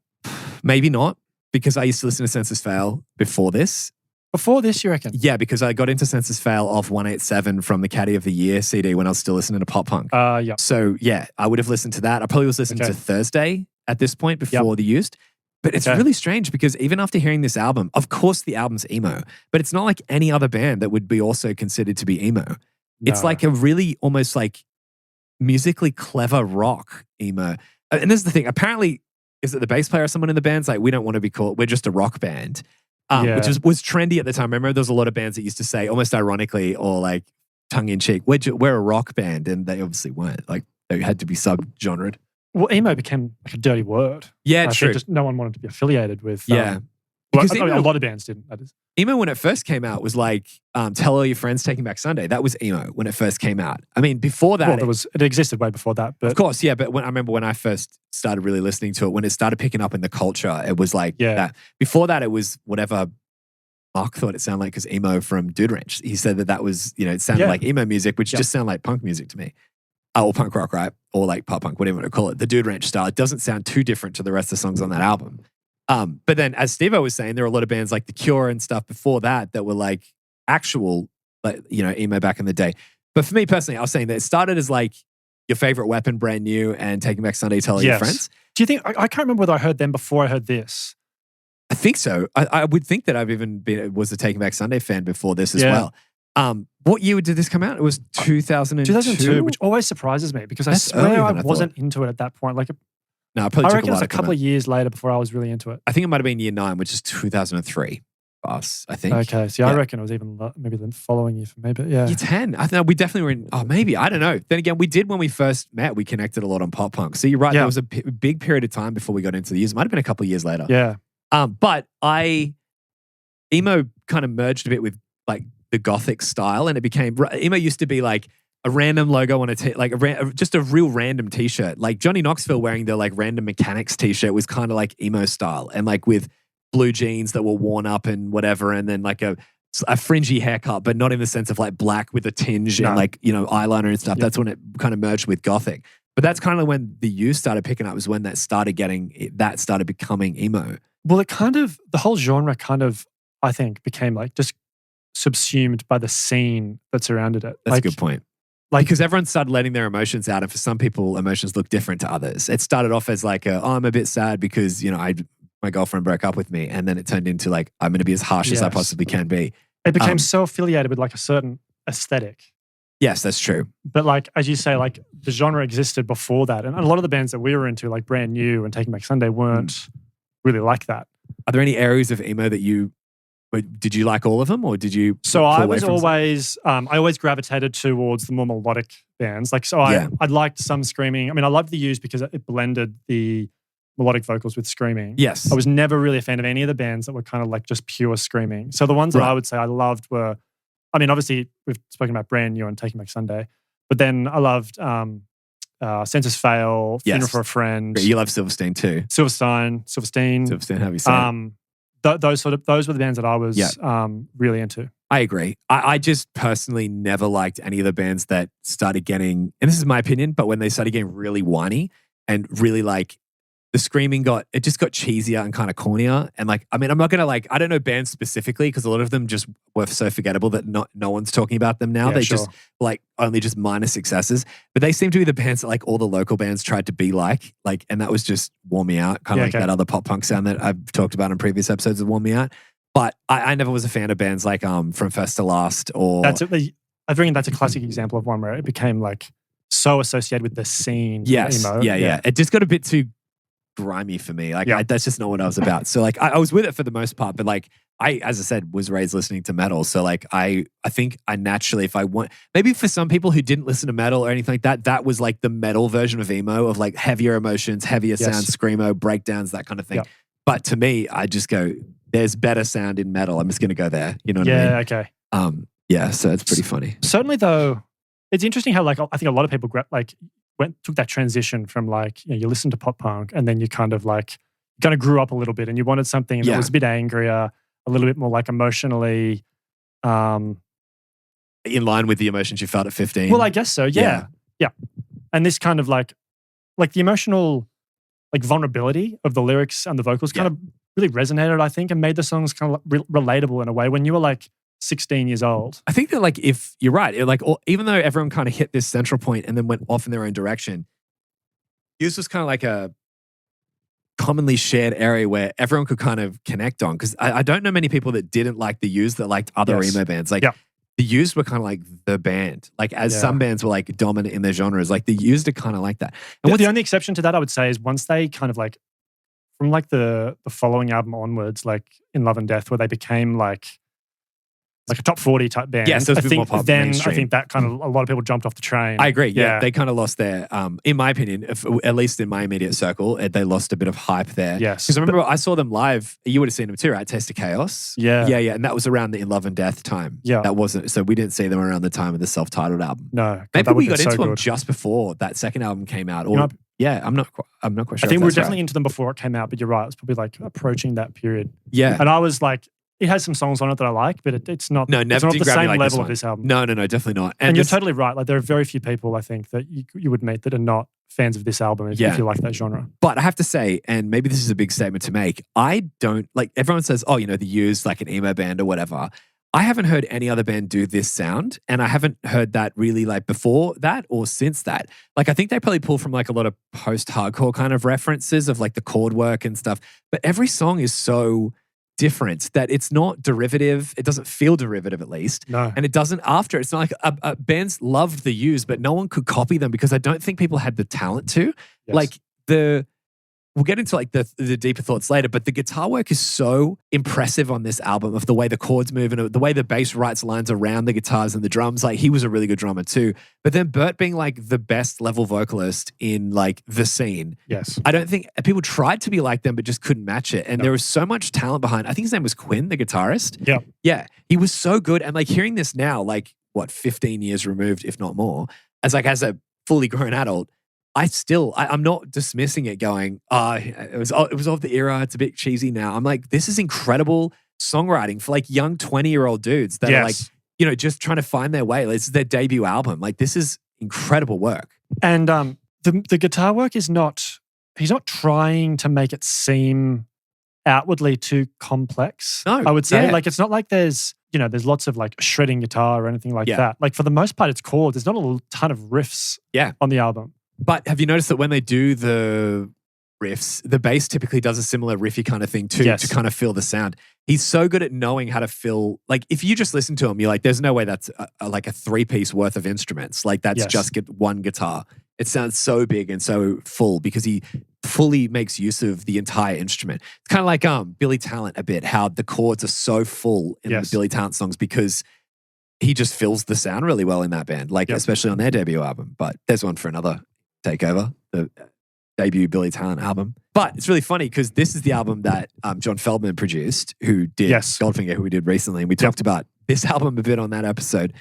Maybe not, because I used to listen to Census Fail before this. Before this, you reckon? Yeah, because I got into Census Fail off 187 from the Caddy of the Year CD when I was still listening to pop punk. Yeah. So yeah, I would have listened to that. I probably was listening to Thursday at this point before the Used. But it's really strange because even after hearing this album, of course the album's emo, but it's not like any other band that would be also considered to be emo. No. It's like a really almost like musically clever rock emo. And this is the thing. Apparently, is it the bass player or someone in the band's like, we don't want to be called, we're just a rock band. Which was trendy at the time. I remember there was a lot of bands that used to say, almost ironically or like tongue-in-cheek, we're a rock band, and they obviously weren't. Like, they had to be sub-genred. Well, emo became like a dirty word. Yeah, true. Just no one wanted to be affiliated with. Because a lot of bands didn't. That is. Emo, when it first came out, was like Tell All Your Friends, Taking Back Sunday. That was emo when it first came out. I mean, before that... it existed way before that. But of course, yeah. But I remember when I first started really listening to it, when it started picking up in the culture, it was like that. Before that, it was whatever Mark thought it sounded like, because emo from Dude Ranch. He said that was, it sounded like emo music, which just sounded like punk music to me. Or punk rock, right? Or like pop punk, whatever you want to call it. The Dude Ranch style. It doesn't sound too different to the rest of the songs on that album. But then, as Steve-O was saying, there were a lot of bands like The Cure and stuff before that were like actual, like, emo back in the day. But for me personally, I was saying that it started as like Your Favorite Weapon, Brand New, and Taking Back Sunday, Tell All Your Friends. Do you think, I can't remember whether I heard them before I heard this. I think so. I would think that I've even was a Taking Back Sunday fan before this as well. What year did this come out? It was 2002? 2002, which always surprises me because I swear I wasn't into it at that point. Like, No, it probably I took reckon a it while was a to come couple out. of years later before I was really into it. I think it might have been year 9, which is 2003 for us, I think. Okay, see, I reckon it was even maybe the following year for me, but yeah. Year 10. I think we definitely were in, maybe, I don't know. Then again, we did when we first met, we connected a lot on pop punk. So you're right, there was a big period of time before we got into the years. It might have been a couple of years later. Yeah. But emo kind of merged a bit with like the gothic style, and it became, emo used to be like a random logo on just a real random t-shirt. Like Johnny Knoxville wearing the like random mechanics t-shirt was kind of like emo style, and like with blue jeans that were worn up and whatever, and then like a fringy haircut, but not in the sense of like black with a tinge and like, you know, eyeliner and stuff. That's when it kind of merged with gothic. But that's kind of when the use started picking up, was when that started becoming emo. Well, the whole genre kind of, I think, became like just subsumed by the scene that surrounded it. That's a good point. Like, because everyone started letting their emotions out, and for some people, emotions look different to others. It started off as like, I'm a bit sad because, you know, my girlfriend broke up with me, and then it turned into like, I'm going to be as harsh as I possibly can be. It became so affiliated with like a certain aesthetic. Yes, that's true. But like, as you say, like the genre existed before that, and a lot of the bands that we were into, like Brand New and Taking Back Sunday, weren't really like that. Are there any areas of emo that did you like all of them, or did you? So I always gravitated towards the more melodic bands. Like, I liked some screaming. I mean, I loved The Used because it blended the melodic vocals with screaming. Yes. I was never really a fan of any of the bands that were kind of like just pure screaming. So the ones that I would say I loved were, I mean, obviously we've spoken about Brand New and Taking Back Sunday, but then I loved Census Fail, Funeral for a Friend. You love Silverstein too. Silverstein, how you say it? Those were the bands that I was really into. I agree. I just personally never liked any of the bands that started getting, and this is my opinion, but when they started getting really whiny and really like, the screaming just got cheesier and kind of cornier. And like, I mean, I'm not going to I don't know bands specifically because a lot of them just were so forgettable that no one's talking about them now. They just like only just minor successes. But they seem to be the bands that like all the local bands tried to be like, and that was just Warm Me Out, kind of like that other pop punk sound that I've talked about in previous episodes of Warm Me Out. But I never was a fan of bands like From First to Last or... I think that's a classic example of one where it became like so associated with the scene. Yes. Emo. Yeah. It just got a bit too grimy for me. That's just not what I was about. So like I was with it for the most part, but like as I said, was raised listening to metal. So like I think I naturally, if I want, maybe for some people who didn't listen to metal or anything like that, that was like the metal version of emo, of like heavier emotions, heavier sounds, screamo, breakdowns, that kind of thing. Yep. But to me, I just go, there's better sound in metal. I'm just going to go there. You know what I mean? Yeah, okay. So it's pretty funny. Certainly though, it's interesting how like I think a lot of people took that transition from like, you listen to pop punk and then you kind of grew up a little bit and you wanted something that was a bit angrier, a little bit more like emotionally in line with the emotions you felt at 15. Well, I guess so. Yeah. And this kind of like the emotional like vulnerability of the lyrics and the vocals kind of really resonated, I think, and made the songs kind of relatable in a way when you were like 16 years old. I think that like, if you're right, even though everyone kind of hit this central point and then went off in their own direction, Used was kind of like a commonly shared area where everyone could kind of connect on. Because I don't know many people that didn't like the Used that liked other emo bands. Like the Used were kind of like the band. Like as some bands were like dominant in their genres, like the Used are kind of like that. And the only exception to that I would say is once they kind of like, from like the following album onwards, like In Love and Death, where they became like a top 40 type band. Yes, I think that kind of, a lot of people jumped off the train. I agree. Yeah. They kind of lost their, in my opinion, at least in my immediate circle, they lost a bit of hype there. Yes. Because I remember I saw them live. You would have seen them too, right? Taste of Chaos. Yeah. Yeah. And that was around the In Love and Death time. Yeah. That wasn't, so we didn't see them around the time of the self-titled album. No. Maybe we got into them just before that second album came out. Or, I'm not quite sure. I think we were definitely into them before it came out, but you're right. It's probably like approaching that period. Yeah. And I was like, it has some songs on it that I like, but it's not. No, never it's not the same like level of this album. No, definitely not. And you're totally right. Like there are very few people I think that you would meet that are not fans of this album if you like that genre. But I have to say, and maybe this is a big statement to make, I don't like. Everyone says, "Oh, the Used like an emo band or whatever." I haven't heard any other band do this sound, and I haven't heard that really like before that or since that. Like I think they probably pull from like a lot of post-hardcore kind of references of like the chord work and stuff. But every song is so different that it's not derivative. It doesn't feel derivative, at least. No. And it doesn't after. It's not like bands loved the Used, but no one could copy them because I don't think people had the talent to. Yes. Like the we'll get into like the deeper thoughts later, but the guitar work is so impressive on this album of the way the chords move and the way the bass writes lines around the guitars and the drums. Like he was a really good drummer too. But then Bert being like the best level vocalist in like the scene. Yes. I don't think people tried to be like them, but just couldn't match it. And there was so much talent behind. I think his name was Quinn, the guitarist. Yeah. Yeah. He was so good. And like hearing this now, like 15 years removed, if not more, as a fully grown adult, I'm not dismissing it going, it was of the era, it's a bit cheesy now. I'm like, this is incredible songwriting for like young 20-year-old dudes that are like, just trying to find their way. This is their debut album. Like this is incredible work. And the guitar work he's not trying to make it seem outwardly too complex. No, I would say. yeah. Like it's not like there's lots of like shredding guitar or anything like that. Like for the most part, it's chords. There's not a ton of riffs on the album. But have you noticed that when they do the riffs, the bass typically does a similar riffy kind of thing too, to kind of fill the sound. He's so good at knowing how to fill, like if you just listen to him, you're like, there's no way that's like a 3-piece worth of instruments. Like that's just one guitar. It sounds so big and so full because he fully makes use of the entire instrument. It's kind of like Billy Talent a bit, how the chords are so full in the Billy Talent songs because he just fills the sound really well in that band, like especially on their debut album. But there's one for another Takeover, the debut Billy Talent album. But it's really funny because this is the album that John Feldman produced, who did Goldfinger, who we did recently. And we talked about this album a bit on that episode.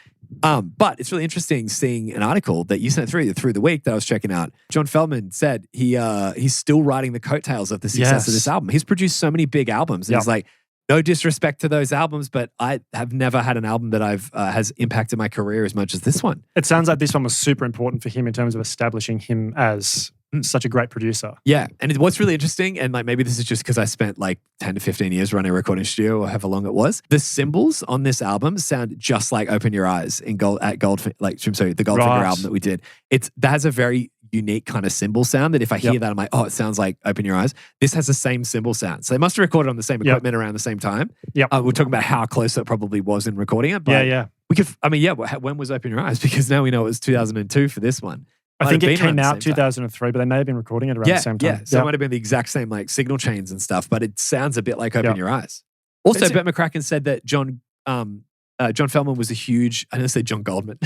But it's really interesting seeing an article that you sent through the week that I was checking out. John Feldman said he's still riding the coattails of the success of this album. He's produced so many big albums. And he's like, no disrespect to those albums, but I have never had an album that has impacted my career as much as this one. It sounds like this one was super important for him in terms of establishing him as such a great producer. Yeah. And what's really interesting, and like maybe this is just because I spent like 10 to 15 years running a recording studio or however long it was, the cymbals on this album sound just like Open Your Eyes the Goldfinger album that we did. That has a very unique kind of cymbal sound that if I hear that, I'm like, oh, it sounds like Open Your Eyes. This has the same cymbal sound. So they must have recorded on the same equipment around the same time. We're talking about how close it probably was in recording it. But when was Open Your Eyes? Because now we know it was 2002 for this one. I think it came out 2003, but they may have been recording it around the same time. Yeah, so it might have been the exact same like signal chains and stuff, but it sounds a bit like Open Your Eyes. Also, Bert McCracken said that John Feldman was I didn't say John Goldman.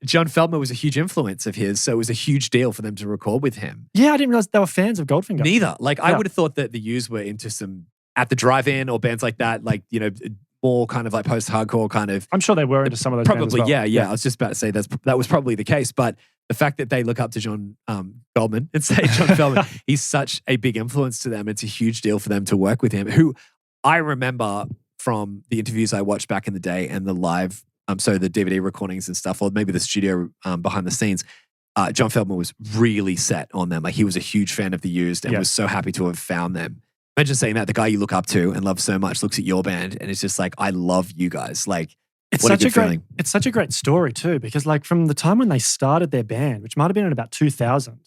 John Feldman was a huge influence of his, so it was a huge deal for them to record with him. Yeah, I didn't realize they were fans of Goldfinger. Neither. Like, I would have thought that the Used were into some At the Drive-In or bands like that, like, more kind of like post-hardcore kind of. I'm sure they were into some of those probably, bands as well. Yeah. I was just about to say that was probably the case, but the fact that they look up to John Goldman and say John Feldman, he's such a big influence to them. It's a huge deal for them to work with him, who I remember from the interviews I watched back in the day and the live, so the DVD recordings and stuff, or maybe the studio behind the scenes, John Feldman was really set on them. Like he was a huge fan of the Used and was so happy to have found them. Imagine saying that the guy you look up to and love so much looks at your band and it's just like, I love you guys. Like, it's such a great story too, because like from the time when they started their band, which might have been in about 2000,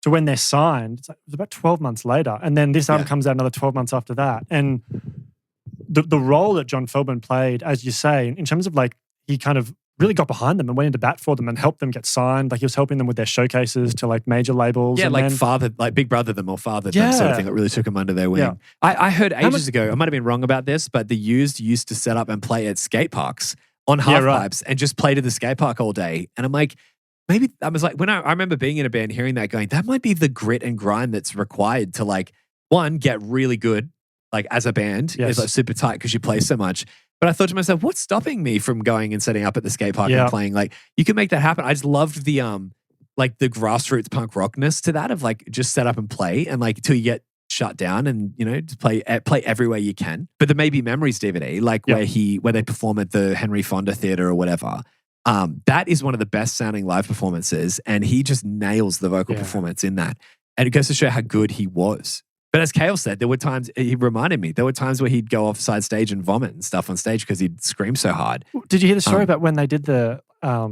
to when they're signed, it was about 12 months later. And then this album comes out another 12 months after that. And the role that John Feldman played, as you say, in terms of like, he kind of really got behind them and went into bat for them and helped them get signed. Like he was helping them with their showcases to like major labels. Yeah, like Big Brother them or Father them sort of thing that really took them under their wing. Yeah. I heard ages ago, I might have been wrong about this, but the Used used to set up and play at skate parks on half pipes and just play to the skate park all day. And I'm like, maybe I was like, when I remember being in a band, hearing that going, that might be the grit and grind that's required to like, one, get really good, like as a band, is like super tight because you play so much. But I thought to myself, what's stopping me from going and setting up at the skate park and playing? Like, you can make that happen. I just loved the like the grassroots punk rockness to that of like just set up and play and like until you get shut down and just play everywhere you can. But the Maybe Memories DVD, like where they perform at the Henry Fonda Theatre or whatever, that is one of the best sounding live performances, and he just nails the vocal performance in that. And it goes to show how good he was. But as Kale said, there were times, he reminded me, there were times where he'd go offside stage and vomit and stuff on stage because he'd scream so hard. Did you hear the story about when they did the, I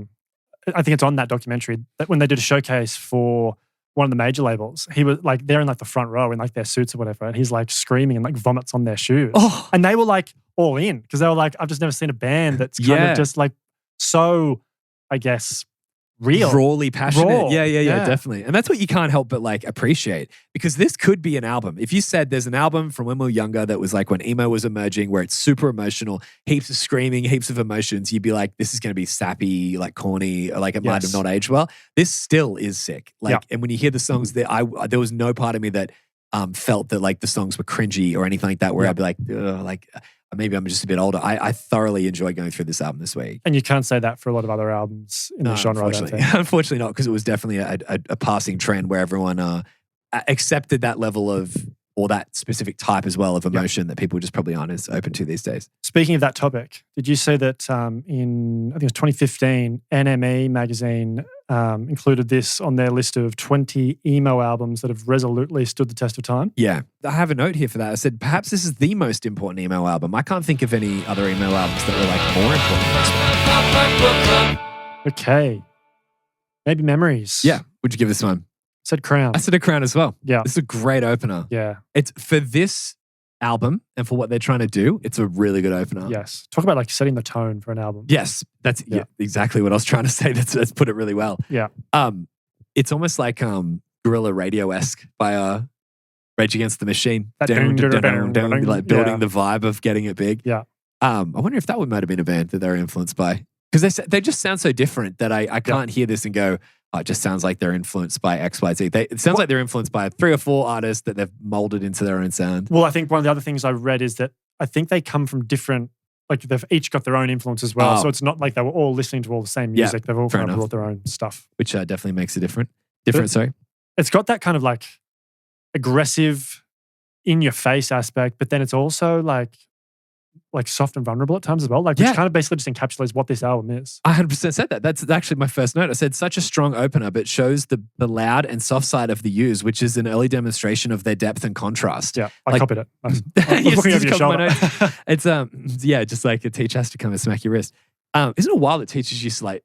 think it's on that documentary, that when they did a showcase for one of the major labels, he was like, they're in like the front row in like their suits or whatever, and he's like screaming and like vomits on their shoes. Oh. And they were like all in because they were like, I've just never seen a band that's kind of just like so, I guess, real. rawly passionate. Raw. Yeah, definitely. And that's what you can't help but like appreciate, because this could be an album. If you said there's an album from when we were younger that was like when emo was emerging, where it's super emotional, heaps of screaming, heaps of emotions, you'd be like, this is going to be sappy, like corny, or like it might have not aged well. This still is sick. Like, and when you hear the songs, there was no part of me that felt that like the songs were cringy or anything like that, where I'd be like, ugh, like maybe I'm just a bit older. I thoroughly enjoy going through this album this week. And you can't say that for a lot of other albums in the genre, I don't think. Unfortunately not, because it was definitely a passing trend where everyone accepted that level of, or that specific type as well of emotion that people just probably aren't as open to these days. Speaking of that topic, did you see that in, I think it was 2015, NME magazine included this on their list of 20 emo albums that have resolutely stood the test of time? Yeah. I have a note here for that. I said, perhaps this is the most important emo album. I can't think of any other emo albums that were like more important than this one. Okay. Maybe Memories. Yeah. Would you give this one? I said Crown. I said a Crown as well. Yeah. This is a great opener. Yeah. It's for this album and for what they're trying to do, it's a really good opener. Yes. Talk about like setting the tone for an album. Yes. That's exactly what I was trying to say. That's put it really well. Yeah. It's almost like Guerrilla Radio-esque by Rage Against the Machine. That like building the vibe of getting it big. Yeah. I wonder if that might have been a band that they're influenced by. Because they just sound so different that I can't hear this and go, oh, it just sounds like they're influenced by X, Y, Z. It sounds like they're influenced by 3 or 4 artists that they've molded into their own sound. Well, I think one of the other things I read is that I think they come from different, like they've each got their own influence as well. So it's not like they were all listening to all the same music. They've all kind of brought their own stuff. Which definitely makes a difference. It's got that kind of like aggressive, in your face aspect, but then it's also like soft and vulnerable at times as well. Like, which kind of basically just encapsulates what this album is. I 100% said that. That's actually my first note. I said such a strong opener, but shows the loud and soft side of the Used, which is an early demonstration of their depth and contrast. Yeah, I copied it. I was looking over your shoulder. It's just like a teacher has to come and smack your wrist. Isn't it wild that teachers used to like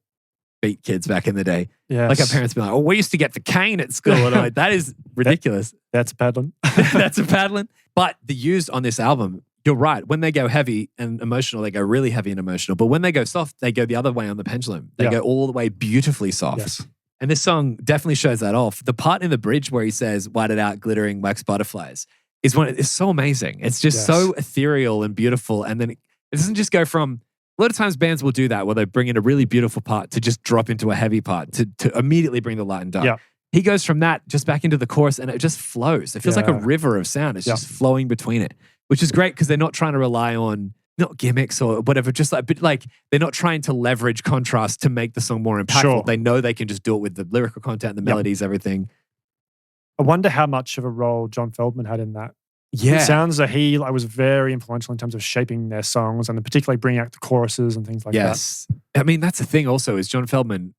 beat kids back in the day? Yeah, like our parents be like, "Oh, we used to get the cane at school," and I'm like, that is ridiculous. That's a paddling. That's a paddling. But the Used on this album, you're right. When they go heavy and emotional, they go really heavy and emotional. But when they go soft, they go the other way on the pendulum. They go all the way beautifully soft. Yes. And this song definitely shows that off. The part in the bridge where he says, "Whited out, glittering wax butterflies," is so amazing. It's just so ethereal and beautiful. And then it doesn't just go from, a lot of times bands will do that where they bring in a really beautiful part to just drop into a heavy part to immediately bring the light and dark. Yeah. He goes from that just back into the chorus and it just flows. It feels like a river of sound. It's just flowing between it, which is great because they're not trying to rely on not gimmicks or whatever, just but they're not trying to leverage contrast to make the song more impactful. Sure. They know they can just do it with the lyrical content, the melodies, everything. I wonder how much of a role John Feldman had in that. Yeah. It sounds that he was very influential in terms of shaping their songs and particularly bringing out the choruses and things like that. Yes. I mean, that's the thing also is John Feldman,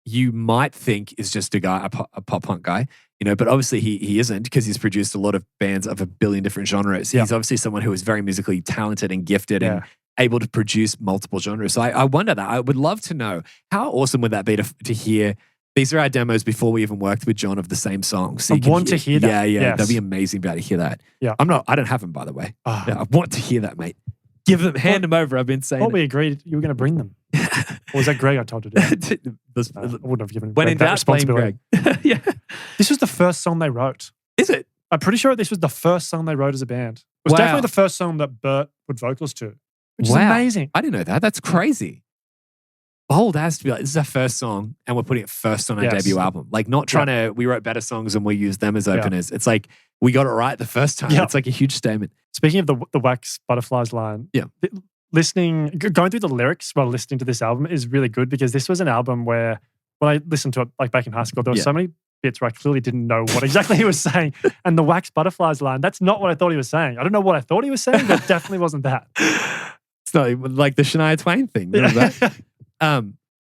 you might think is just a guy, a pop punk guy, but obviously he isn't because he's produced a lot of bands of a billion different genres. He's obviously someone who is very musically talented and gifted and able to produce multiple genres. So I wonder that. I would love to know how awesome would that be to hear. These are our demos before we even worked with John of the same songs. So I want to hear that. Yeah. Yes. That'd be amazing to be able to hear that. Yeah. I don't have them, by the way. I want to hear that, mate. Hand them over. I've been saying we agreed you were going to bring them. Or was that Greg I told you to do? I wouldn't have given Greg that responsibility. Yeah. This was the first song they wrote. Is it? I'm pretty sure this was the first song they wrote as a band. It was definitely the first song that Bert put vocals to, which is amazing. I didn't know that. That's crazy. Bold as to be like, this is our first song and we're putting it first on our debut album. Like not trying to, we wrote better songs and we used them as openers. It's like, we got it right the first time. It's like a huge statement. Speaking of the wax butterflies line, going through the lyrics while listening to this album is really good because this was an album where when I listened to it like back in high school, there were so many bits where I clearly didn't know what exactly he was saying. And the wax butterflies line, that's not what I thought he was saying. I don't know what I thought he was saying, but it definitely wasn't that. It's not like the Shania Twain thing.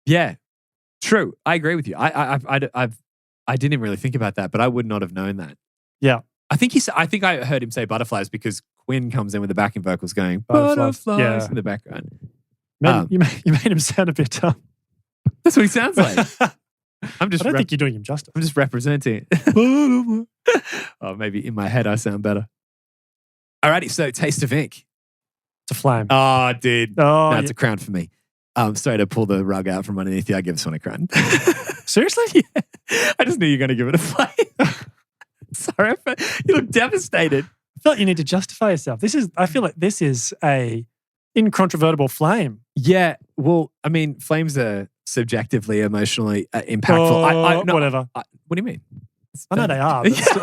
Yeah, true. I agree with you. I didn't really think about that, but I would not have known that. Yeah. I think I heard him say butterflies because Quinn comes in with the backing vocals going butterflies in the background. You made him sound a bit dumb. That's what he sounds like. I don't think you're doing him justice. I'm just representing it. Oh, maybe in my head I sound better. Alrighty, so Taste of Ink. It's a flame. Oh, dude. Oh, no, it's a crown for me. Sorry to pull the rug out from underneath you. I give this one a crack. Seriously? Yeah. I just knew you were going to give it a play. Sorry, you look devastated. I feel like you need to justify yourself. I feel like this is a incontrovertible flame. Yeah, well, I mean, flames are subjectively, emotionally impactful. No, whatever. what do you mean? I know they are. But still,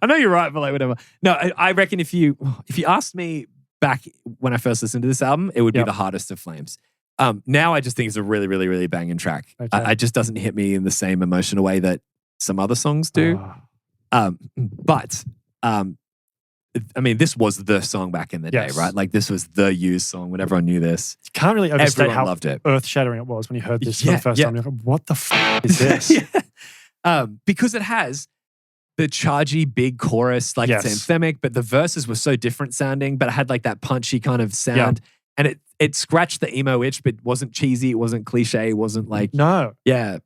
I know you're right, but like whatever. No, I reckon if you asked me back when I first listened to this album, it would be the hardest of Flames. Now I just think it's a really, really, really banging track. Okay. It just doesn't hit me in the same emotional way that some other songs do. But I mean, this was the song back in the day, right? Like this was the used song when everyone knew this. You can't really overstate Everyone how loved it. earth-shattering it was when you heard this for the first time. You're like, what the is this? Because it has the chargy big chorus, like it's anthemic, but the verses were so different sounding, but it had like that punchy kind of sound. And it scratched the emo itch, but wasn't cheesy, it wasn't cliche, it wasn't like... No. Yeah.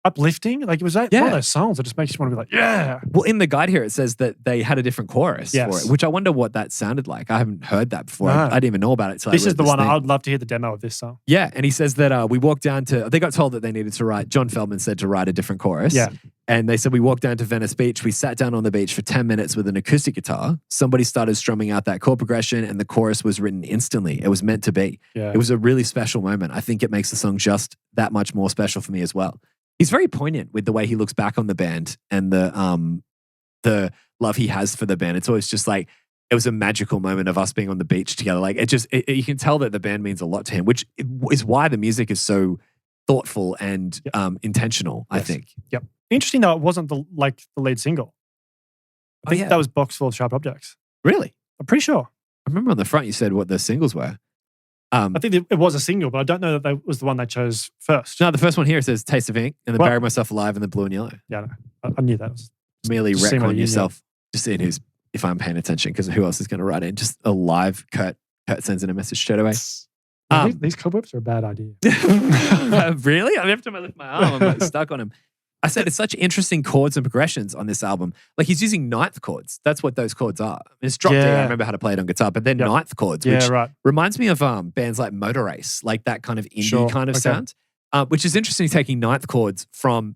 Uplifting. Like it was one of those songs that just makes you want to be like, yeah. Well, in the guide here, it says that they had a different chorus for it, which I wonder what that sounded like. I haven't heard that before. No. I didn't even know about it. This is the one. I'd love to hear the demo of this song. Yeah. And he says that we walked down to, they got told that they needed to write, John Feldman said to write a different chorus. Yeah. And they said, we walked down to Venice Beach. We sat down on the beach for 10 minutes with an acoustic guitar. Somebody started strumming out that chord progression and the chorus was written instantly. It was meant to be. Yeah. It was a really special moment. I think it makes the song just that much more special for me as well. He's very poignant with the way he looks back on the band and the love he has for the band. It's always just like, it was a magical moment of us being on the beach together. Like you can tell that the band means a lot to him, which is why the music is so thoughtful and intentional, I think. Yep. Interesting though, it wasn't the lead single. I think that was Box Full of Sharp Objects. Really? I'm pretty sure. I remember on the front you said what the singles were. I think it was a single, but I don't know that was the one they chose first. No, the first one here says Taste of Ink and then Bury Myself Alive and then Blue and Yellow. Yeah, I knew that. Was merely retcon yourself. Just seeing if I'm paying attention, because who else is going to write in? Just a live Kurt sends in a message straight away. These cobwebs are a bad idea. Really? Every time I lift my arm, I'm like stuck on them. I said it's such interesting chords and progressions on this album. Like he's using ninth chords. That's what those chords are. It's drop D. I remember how to play it on guitar, but then ninth chords, which reminds me of bands like Motor Race, like that kind of indie kind of sound, which is interesting, taking ninth chords from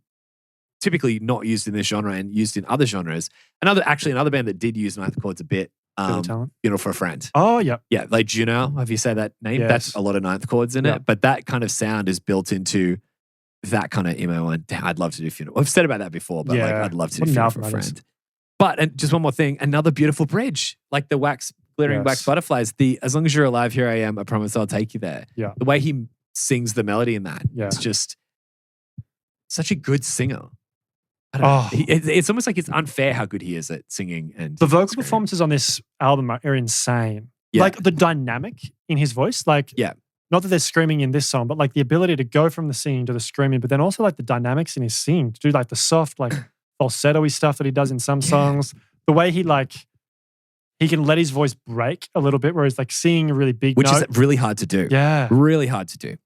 typically not used in this genre and used in other genres. Another band that did use ninth chords a bit, Funeral for a Friend. Oh, yeah. Yeah, like Juno, have you said that name? Yes. That's a lot of ninth chords in it, but that kind of sound is built into that kind of emo one. I'd love to do Funeral. I've said about that before, but like I'd love to do Funeral for a Friend. But and just one more thing, another beautiful bridge, like the glittering wax butterflies. As long as you're alive, here I am. I promise I'll take you there. Yeah, the way he sings the melody in that, it's just such a good singer. I don't know. It's almost like it's unfair how good he is at singing and the vocal performances on this album are insane. Yeah. Like the dynamic in his voice, not that they're screaming in this song, but like the ability to go from the singing to the screaming, but then also like the dynamics in his singing, to do like the soft, like falsetto-y stuff that he does in some songs. The way he can let his voice break a little bit, where he's like singing a really big note. Which is really hard to do. Yeah. Really hard to do.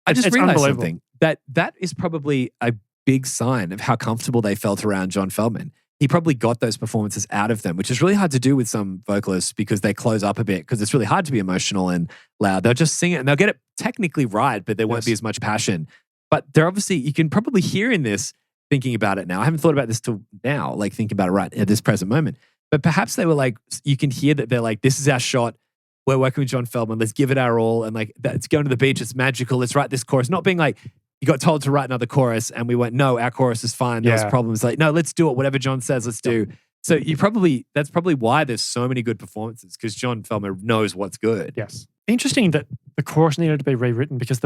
I just realized something. That is probably a big sign of how comfortable they felt around John Feldman. He probably got those performances out of them, which is really hard to do with some vocalists because they close up a bit, because it's really hard to be emotional and loud. They'll just sing it and they'll get it technically right, but there won't be as much passion. But they're obviously, you can probably hear in this, thinking about it now. I haven't thought about this till now, like thinking about it right at this present moment. But perhaps they were like, you can hear that they're like, this is our shot. We're working with John Feldman. Let's give it our all. And like, let's go to the beach. It's magical. Let's write this chorus. Not being like, you got told to write another chorus and we went, no, our chorus is fine. There was problems. Like, no, let's do it. Whatever John says, let's do. So that's probably why there's so many good performances, because John Feldman knows what's good. Yes. Interesting that the chorus needed to be rewritten, because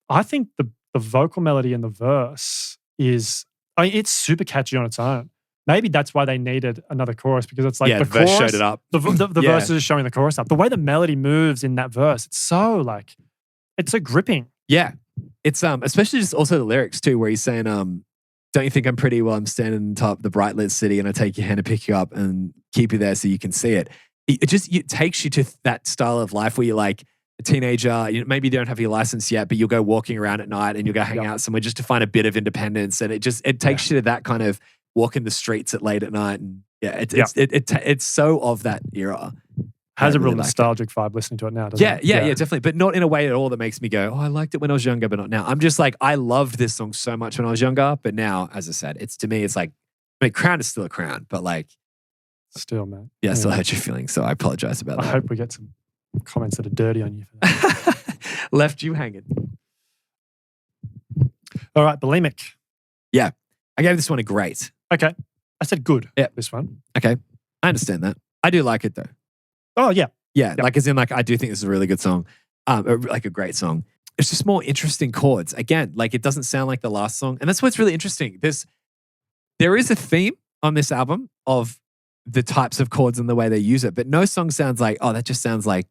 I think the vocal melody in the verse it's super catchy on its own. Maybe that's why they needed another chorus, because it's like the verse chorus showed it up. The verse is showing the chorus up. The way the melody moves in that verse, it's so gripping. Yeah. It's especially just also the lyrics too, where he's saying, don't you think I'm pretty while I'm standing on top of the bright lit city, and I take your hand and pick you up and keep you there so you can see it. It takes you to that style of life where you're like a teenager, maybe you don't have your license yet, but you'll go walking around at night and you'll go hang out somewhere just to find a bit of independence. And it takes you to that kind of walk in the streets late at night. And it's so of that era. Has a real really liked it. nostalgic vibe listening to it now, doesn't it? Yeah, definitely. But not in a way at all that makes me go, oh, I liked it when I was younger, but not now. I'm just like, I loved this song so much when I was younger, but now, as I said, it's to me, it's like, I mean, Crown is still a crown, but like, Still, man. yeah, I still hurt your feelings, so I apologize about I that. hope we get some comments that are dirty on you for that. Left you hanging. All right, Bulimic. Yeah, I gave this one a great. Okay. I said good. Yeah. This one. Okay, I understand that. I do like it though. Oh, yeah. Yeah, Yep. like as in like I do think this is a really good song, like a great song. It's just more interesting chords. Again, like it doesn't sound like the last song, and that's what's really interesting. There is a theme on this album of the types of chords and the way they use it, but no song sounds like, oh, that just sounds like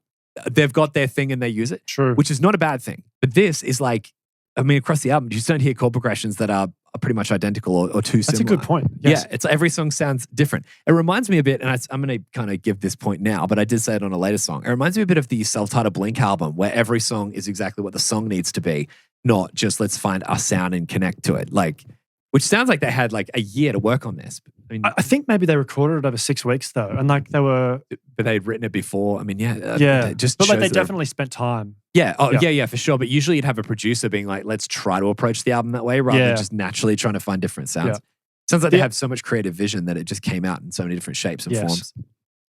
they've got their thing and they use it, True. which is not a bad thing. But this is like, I mean, across the album, you just don't hear chord progressions that are pretty much identical or too similar. That's a good point. Yes. Yeah, it's every song sounds different. It reminds me a bit, and I'm going to kind of give this point now, but I did say it on a later song. It reminds me a bit of the self-titled Blink album, where every song is exactly what the song needs to be, not just let's find our sound and connect to it. Like, which sounds like they had like a year to work on this. I mean, I think maybe they recorded it over 6 weeks though, and like they were, but they'd written it before. I mean, yeah, but like they shows that- definitely spent time. Yeah. Oh, Yeah. yeah, for sure. But usually you'd have a producer being like, let's try to approach the album that way rather than just naturally trying to find different sounds. Yeah. Sounds like they Yeah. have so much creative vision that it just came out in so many different shapes and Yes. forms.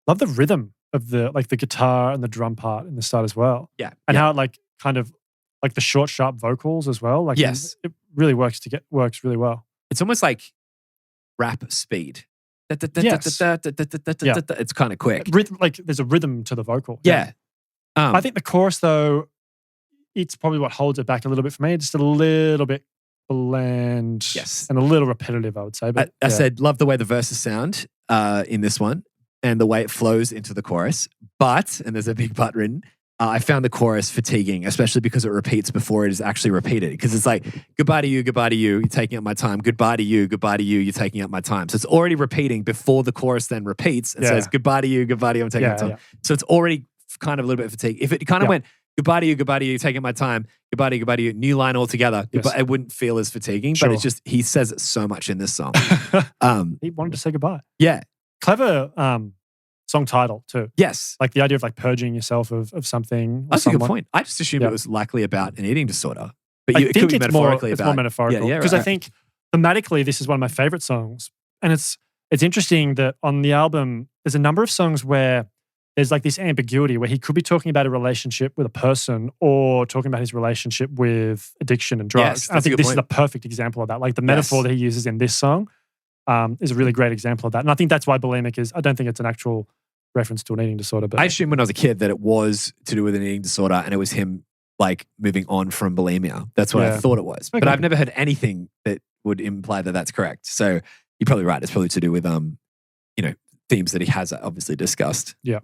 Love the rhythm of the guitar and the drum part in the start as well, Yeah. and yeah. how it like kind of like the short, sharp vocals as well. Like Yes. it really works really well. It's almost like rap speed. Yes. It's kind of quick. Like there's a rhythm to the vocal. Yeah. I think the chorus though, it's probably what holds it back a little bit for me. Just a little bit bland, Yes. and a little repetitive, I would say. But I said, love the way the verses sound in this one and the way it flows into the chorus. But, and there's a big but written, I found the chorus fatiguing, especially because it repeats before it is actually repeated. Because it's like, goodbye to you, you're taking up my time. Goodbye to you, you're taking up my time. So it's already repeating before the chorus then repeats and says, goodbye to you, I'm taking up my time. So it's already kind of a little bit of fatigue. If it kind of went, goodbye to you, you're taking up my time. Goodbye to you, new line altogether. Yes. It wouldn't feel as fatiguing, Sure. but it's just, he says it so much in this song. He wanted to say goodbye. Yeah. Clever song title too. Yes. Like the idea of like purging yourself of something. Or That's a good someone. point. I just assumed Yeah. it was likely about an eating disorder. But I it think could be it's more metaphorically metaphorical. Yeah, Because I right. think thematically this is one of my favorite songs. And it's interesting that on the album, there's a number of songs where there's like this ambiguity where he could be talking about a relationship with a person or talking about his relationship with addiction and drugs. Yes, And I that's a think good this is point. a perfect example of that. Like the metaphor Yes. that he uses in this song is a really great example of that. And I think that's why bulimic is, I don't think it's an actual reference to an eating disorder. But I assumed when I was a kid that it was to do with an eating disorder and it was him like moving on from bulimia. That's what I Yeah. thought it was. But Okay. I've never heard anything that would imply that that's correct. So you're probably right. It's probably to do with, themes that he has obviously discussed. Yeah.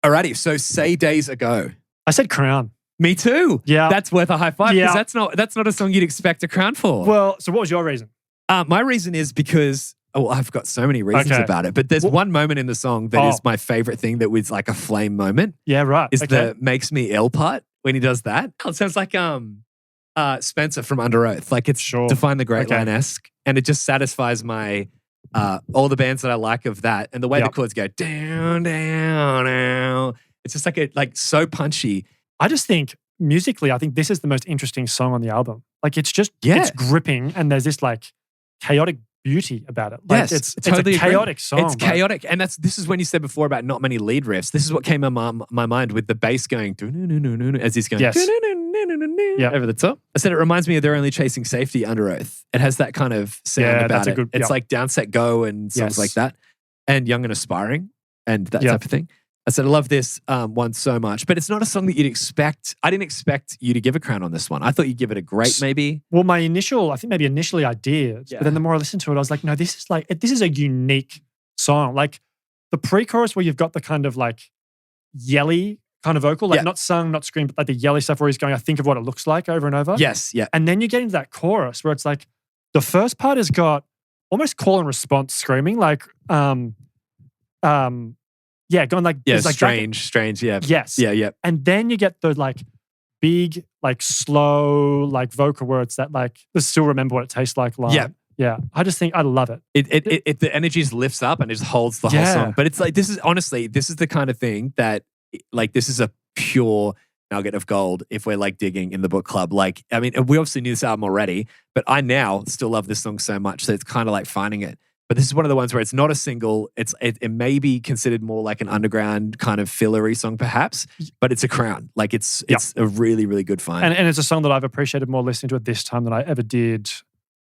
Alrighty. So say Days Ago. I said crown. Me too. Yeah. That's worth a high five because Yeah. that's not a song you'd expect a crown for. Well, so what was your reason? My reason is because I've got so many reasons Okay. about it, but there's one moment in the song that is my favorite thing that was like a flame moment. Yeah, right. Is okay. the makes me ill part when he does that. It sounds like Spencer from Under Oath. Like it's Sure. Define the Great Okay. Line-esque, and it just satisfies my all the bands that I like of that, and the way the Yep. chords go down, down, down. It's just like so punchy. I just think musically, I think this is the most interesting song on the album. Like it's just, Yeah. it's gripping and there's this like chaotic beauty about it. Like Yes, it's totally a agree. chaotic song. It's but- chaotic, and this is when you said before about not many lead riffs. This is what came in my mind with the bass going as he's going Yes. Yep. over the top. I said it reminds me of They're Only Chasing Safety, Under Oath. It has that kind of sound Yeah, about that's a it. good- It's yep. like Down, Set, Go and songs Yes. like that, and Young and Aspiring and that Yep. type of thing. I said I love this one so much, but it's not a song that you'd expect. I didn't expect you to give a crown on this one. I thought you'd give it a great maybe. Well, I think maybe initially I did, Yeah. but then the more I listened to it, I was like, no, this is a unique song. Like the pre-chorus where you've got the kind of like yelly kind of vocal, like Yeah. not sung, not screamed, but like the yelly stuff where he's going, I think of what it looks like over and over. Yes, yeah. And then you get into that chorus where it's like the first part has got almost call and response screaming, like going like Yeah, there's like strange, yeah. yes. Yeah. And then you get the like big, like slow, like vocal where it's that like, I still remember what it tastes like line. Yeah. Yeah. I just think I love it. The energy just lifts up and it just holds the whole song. But it's like, this is the kind of thing that, like, this is a pure nugget of gold if we're like digging in the book club. Like, I mean, we obviously knew this album already, but I now still love this song so much. So it's kind of like finding it. But this is one of the ones where it's not a single. It may be considered more like an underground kind of fillery song, perhaps, but it's a crown. Like it's a really, really good find. And it's a song that I've appreciated more listening to it this time than I ever did,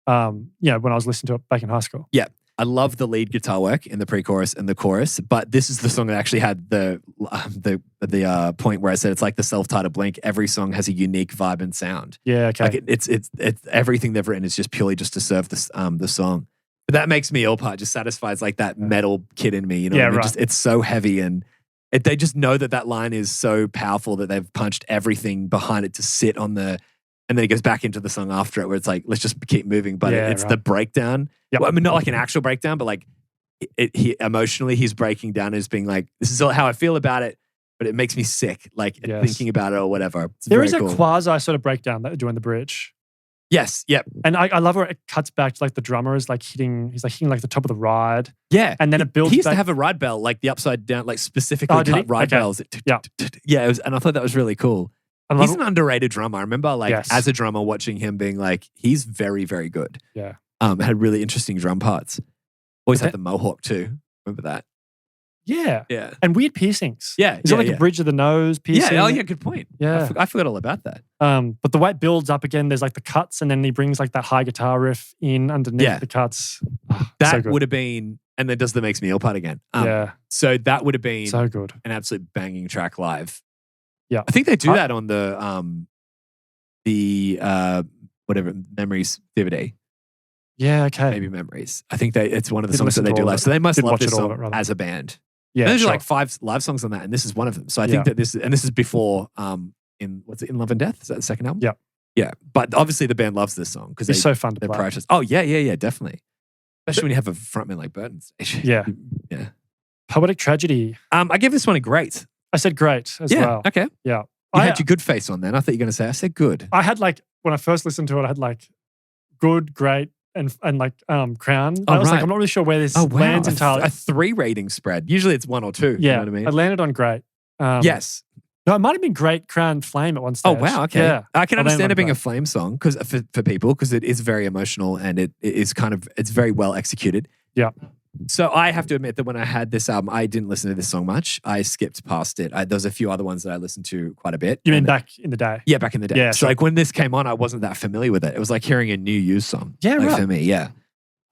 when I was listening to it back in high school. Yeah. I love the lead guitar work in the pre-chorus and the chorus, but this is the song that actually had the point where I said it's like the self-titled Blink. Every song has a unique vibe and sound. Yeah, okay. Like it's everything they've written is just purely just to serve the song. But that makes me ill part, just satisfies like that metal kid in me. You know what I mean? Right. Just, it's so heavy and they just know that line is so powerful that they've punched everything behind it to sit on the, and then it goes back into the song after it where it's like, let's just keep moving. But it's the breakdown. Yep. Well, I mean, not like an actual breakdown, but like he emotionally, he's breaking down as being like, this is how I feel about it, but it makes me sick, like thinking about it or whatever. There is cool. a quasi sort of breakdown that during the bridge. Yes, yep. And I love where it cuts back to like the drummer is like hitting like the top of the ride. Yeah. And then it builds He used back. to have a ride bell, like the upside down, like specifically cut ride bells. Yeah. Yeah, it was, and I thought that was really cool. He's an underrated drummer. I remember as a drummer watching him being like, he's very, very good. Yeah. Had really interesting drum parts. Always had the mohawk too. Remember that? Yeah. Yeah. And weird piercings. Yeah. He's got like a bridge of the nose piercing. Yeah. Oh, yeah. Good point. Yeah. I forgot all about that. But the way it builds up again, there's like the cuts and then he brings like that high guitar riff in underneath the cuts. That would have been, and then does the Makes Me Ill part again. So that would have been so good. An absolute banging track live. Yeah. I think they do that on the whatever, Memories DVD. Yeah, okay. Maybe Memories. I think it's one of the songs that they do live. So they must love this song as a band. Yeah, there's like 5 live songs on that, and this is one of them. So I think that this is before In Love and Death? Is that the second album? Yeah. Yeah. But obviously the band loves this song because it's so fun to play. play. Precious. Oh, yeah, definitely. Especially when you have a frontman like Burton. Yeah. Yeah. Poetic Tragedy. I give this one a great. I said great as well. Okay. Yeah. You had your good face on then. I thought you were going to say, I said good. I had like, when I first listened to it, I had like good, great, and like Crown. I was like, I'm not really sure where this lands entirely. A 3 rating spread. Usually it's 1 or 2. Yeah. You know what I mean? I landed on great. Yes. No, it might have been Great, Crown, Flame at one stage. Oh, wow. Okay. Yeah. I can understand it being a Flame song because for people, because it is very emotional and it is it's very well executed. Yeah. So I have to admit that when I had this album, I didn't listen to this song much. I skipped past it. There was a few other ones that I listened to quite a bit. You mean back in the day? Yeah, back in the day. Yeah, so like when this came on, I wasn't that familiar with it. It was like hearing a new Used song. Yeah, right. For me, yeah.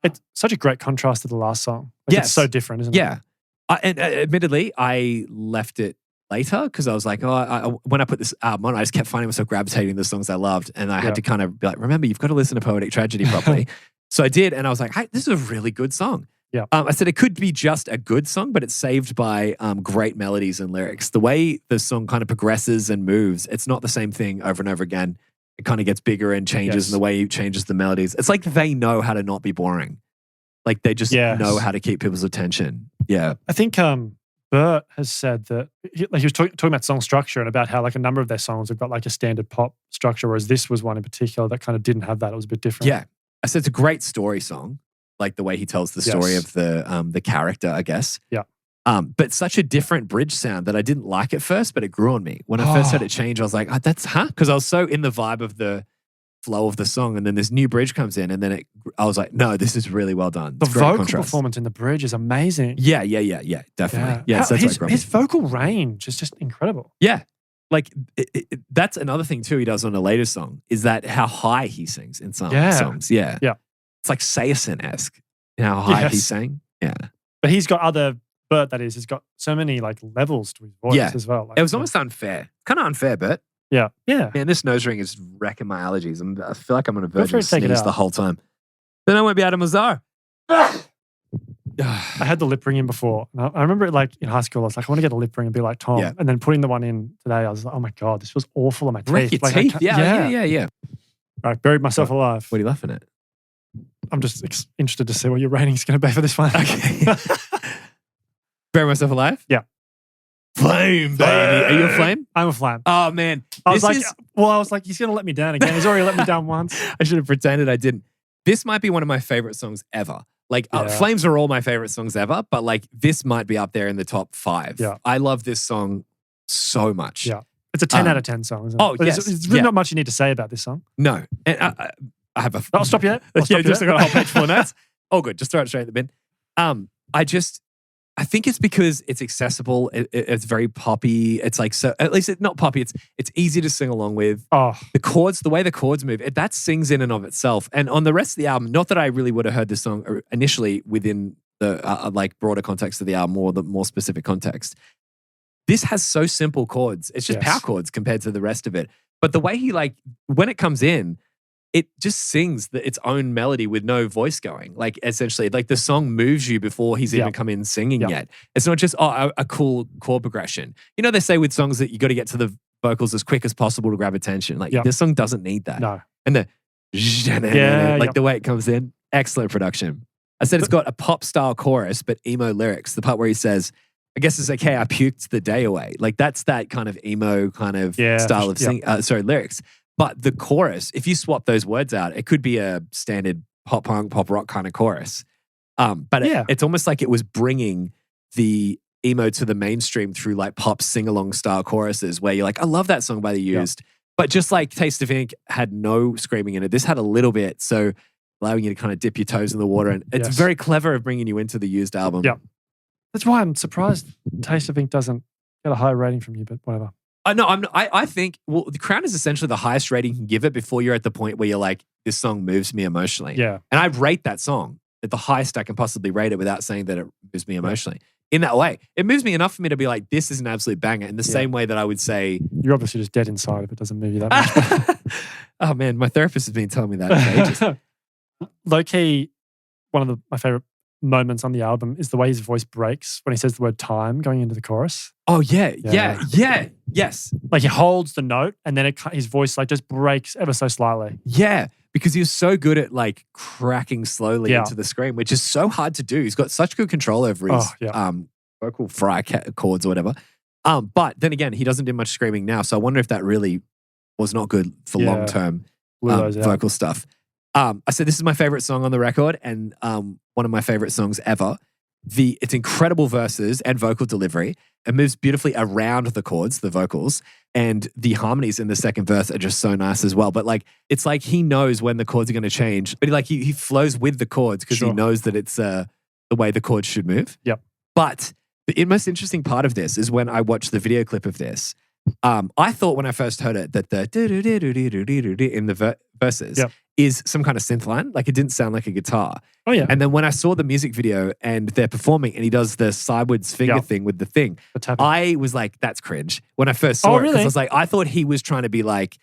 It's such a great contrast to the last song. Like, it's so different, isn't it? Yeah. And admittedly, I left it later because I was like, when I put this album on, I just kept finding myself gravitating to the songs I loved. And I had to kind of be like, remember, you've got to listen to Poetic Tragedy properly. So I did. And I was like, hey, this is a really good song. Yeah. I said it could be just a good song, but it's saved by great melodies and lyrics. The way the song kind of progresses and moves, it's not the same thing over and over again. It kind of gets bigger and changes, and the way it changes the melodies. It's like they know how to not be boring. Like they just know how to keep people's attention. Yeah. I think Bert has said that he was talking about song structure and about how like a number of their songs have got like a standard pop structure, whereas this was one in particular that kind of didn't have that. It was a bit different. Yeah. I said it's a great story song. Like the way he tells the story of the character, I guess. Yeah. But such a different bridge sound that I didn't like at first, but it grew on me. When I first heard it change, I was like, because I was so in the vibe of the flow of the song, and then this new bridge comes in, and then I was like, no, this is really well done. The vocal performance in the bridge is amazing. Yeah, definitely. Yeah, so that's his vocal range is just incredible. Yeah. Like, that's another thing too he does on a later song, is that how high he sings in some songs. Yeah. Yeah. It's like Sayerson-esque, how high he sang. Yeah. But he's got Bert, that is, he's got so many like levels to his voice as well. Like, it was almost unfair. Kind of unfair, Bert. Yeah. Yeah. Man, this nose ring is wrecking my allergies. I feel like I'm on a verge for of it, take it sneeze out. the whole time. Then I won't be Adam Lazar. I had the lip ring in before. And I remember it like in high school, I was like, I want to get a lip ring and be like Tom. Yeah. And then putting the one in today, I was like, oh my God, this was awful on my Wreck teeth. your Like, teeth. Yeah. All right, buried myself alive. What are you laughing at? I'm just interested to see what your rating's going to be for this one. Okay. Bury myself alive? Yeah. Flame, baby. Are you a flame? I'm a flame. Oh, man. I was like, he's going to let me down again. He's already let me down once. I should have pretended I didn't. This might be one of my favorite songs ever. Like, Yeah. Flames are all my favorite songs ever, but like this might be up there in the top 5. Yeah. I love this song so much. Yeah. It's a 10 out of 10 song, isn't it? Oh, yes. There's really Yeah. not much you need to say about this song. No. And I have a... I'll stop you there. I'll yeah, stop you just there. got a whole page full of notes. Oh, good. Just throw it straight in the bin. I think it's because it's accessible. It's very poppy. It's like, so at least it's not poppy. It's easy to sing along with. Oh, The chords, the way the chords move, that sings in and of itself. And on the rest of the album, not that I really would have heard this song initially within the like broader context of the album or the more specific context. This has so simple chords. It's just Yes. power chords compared to the rest of it. But the way he like, when it comes in, it just sings its own melody with no voice going. Like essentially, like the song moves you before he's even come in singing yet. It's not just a cool chord progression. You know, they say with songs that you got to get to the vocals as quick as possible to grab attention. Like this song doesn't need that. no. And the the way it comes in, excellent production. I said it's got a pop style chorus, but emo lyrics. The part where he says, I guess it's okay, I puked the day away. Like that's that kind of emo kind of style of lyrics. But the chorus, if you swap those words out, it could be a standard pop punk, pop rock kind of chorus. But it's almost like it was bringing the emo to the mainstream through like pop sing-along style choruses where you're like, I love that song by The Used. But just like Taste of Ink had no screaming in it, this had a little bit. So allowing you to kind of dip your toes in the water. And it's very clever of bringing you into the Used album. Yeah. That's why I'm surprised Taste of Ink doesn't get a higher rating from you, but whatever. I think, The Crown is essentially the highest rating you can give it before you're at the point where you're like, this song moves me emotionally. Yeah. And I rate that song at the highest I can possibly rate it without saying that it moves me emotionally. In that way, it moves me enough for me to be like, this is an absolute banger. In the same way that I would say... You're obviously just dead inside if it doesn't move you that much. Oh man, my therapist has been telling me that for ages. Low-key, one of my favorite moments on the album is the way his voice breaks when he says the word time going into the chorus. Oh yes. Like he holds the note and then his voice like just breaks ever so slightly. Yeah, because he was so good at like cracking slowly into the scream, which is so hard to do. He's got such good control over his vocal fry chords or whatever. But then again, he doesn't do much screaming now, so I wonder if that really was not good for long-term vocal stuff. I said this is my favorite song on the record and one of my favorite songs ever. It's incredible verses and vocal delivery. It moves beautifully around the chords, the vocals, and the harmonies in the second verse are just so nice as well. But like, it's like he knows when the chords are going to change, but he flows with the chords because he knows that it's the way the chords should move. Yep. But the most interesting part of this is when I watched the video clip of this. I thought when I first heard it that the in the verses is some kind of synth line. Like it didn't sound like a guitar. Oh yeah. And then when I saw the music video and they're performing and he does the sideways finger thing with the thing, I was like, that's cringe when I first saw it. Really? Because I was like, I thought he was trying to be like,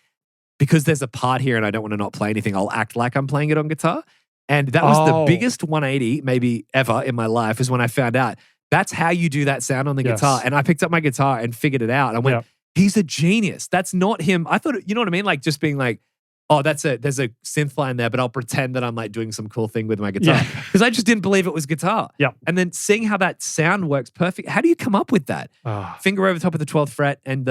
because there's a part here and I don't want to not play anything, I'll act like I'm playing it on guitar. And that was the biggest 180 maybe ever in my life is when I found out that's how you do that sound on the guitar. And I picked up my guitar and figured it out. I went, he's a genius. That's not him. I thought, you know what I mean? Like just being like, oh, there's a synth line there, but I'll pretend that I'm like doing some cool thing with my guitar. Because I just didn't believe it was guitar. Yeah. And then seeing how that sound works perfect. How do you come up with that? Finger over the top of the 12th fret and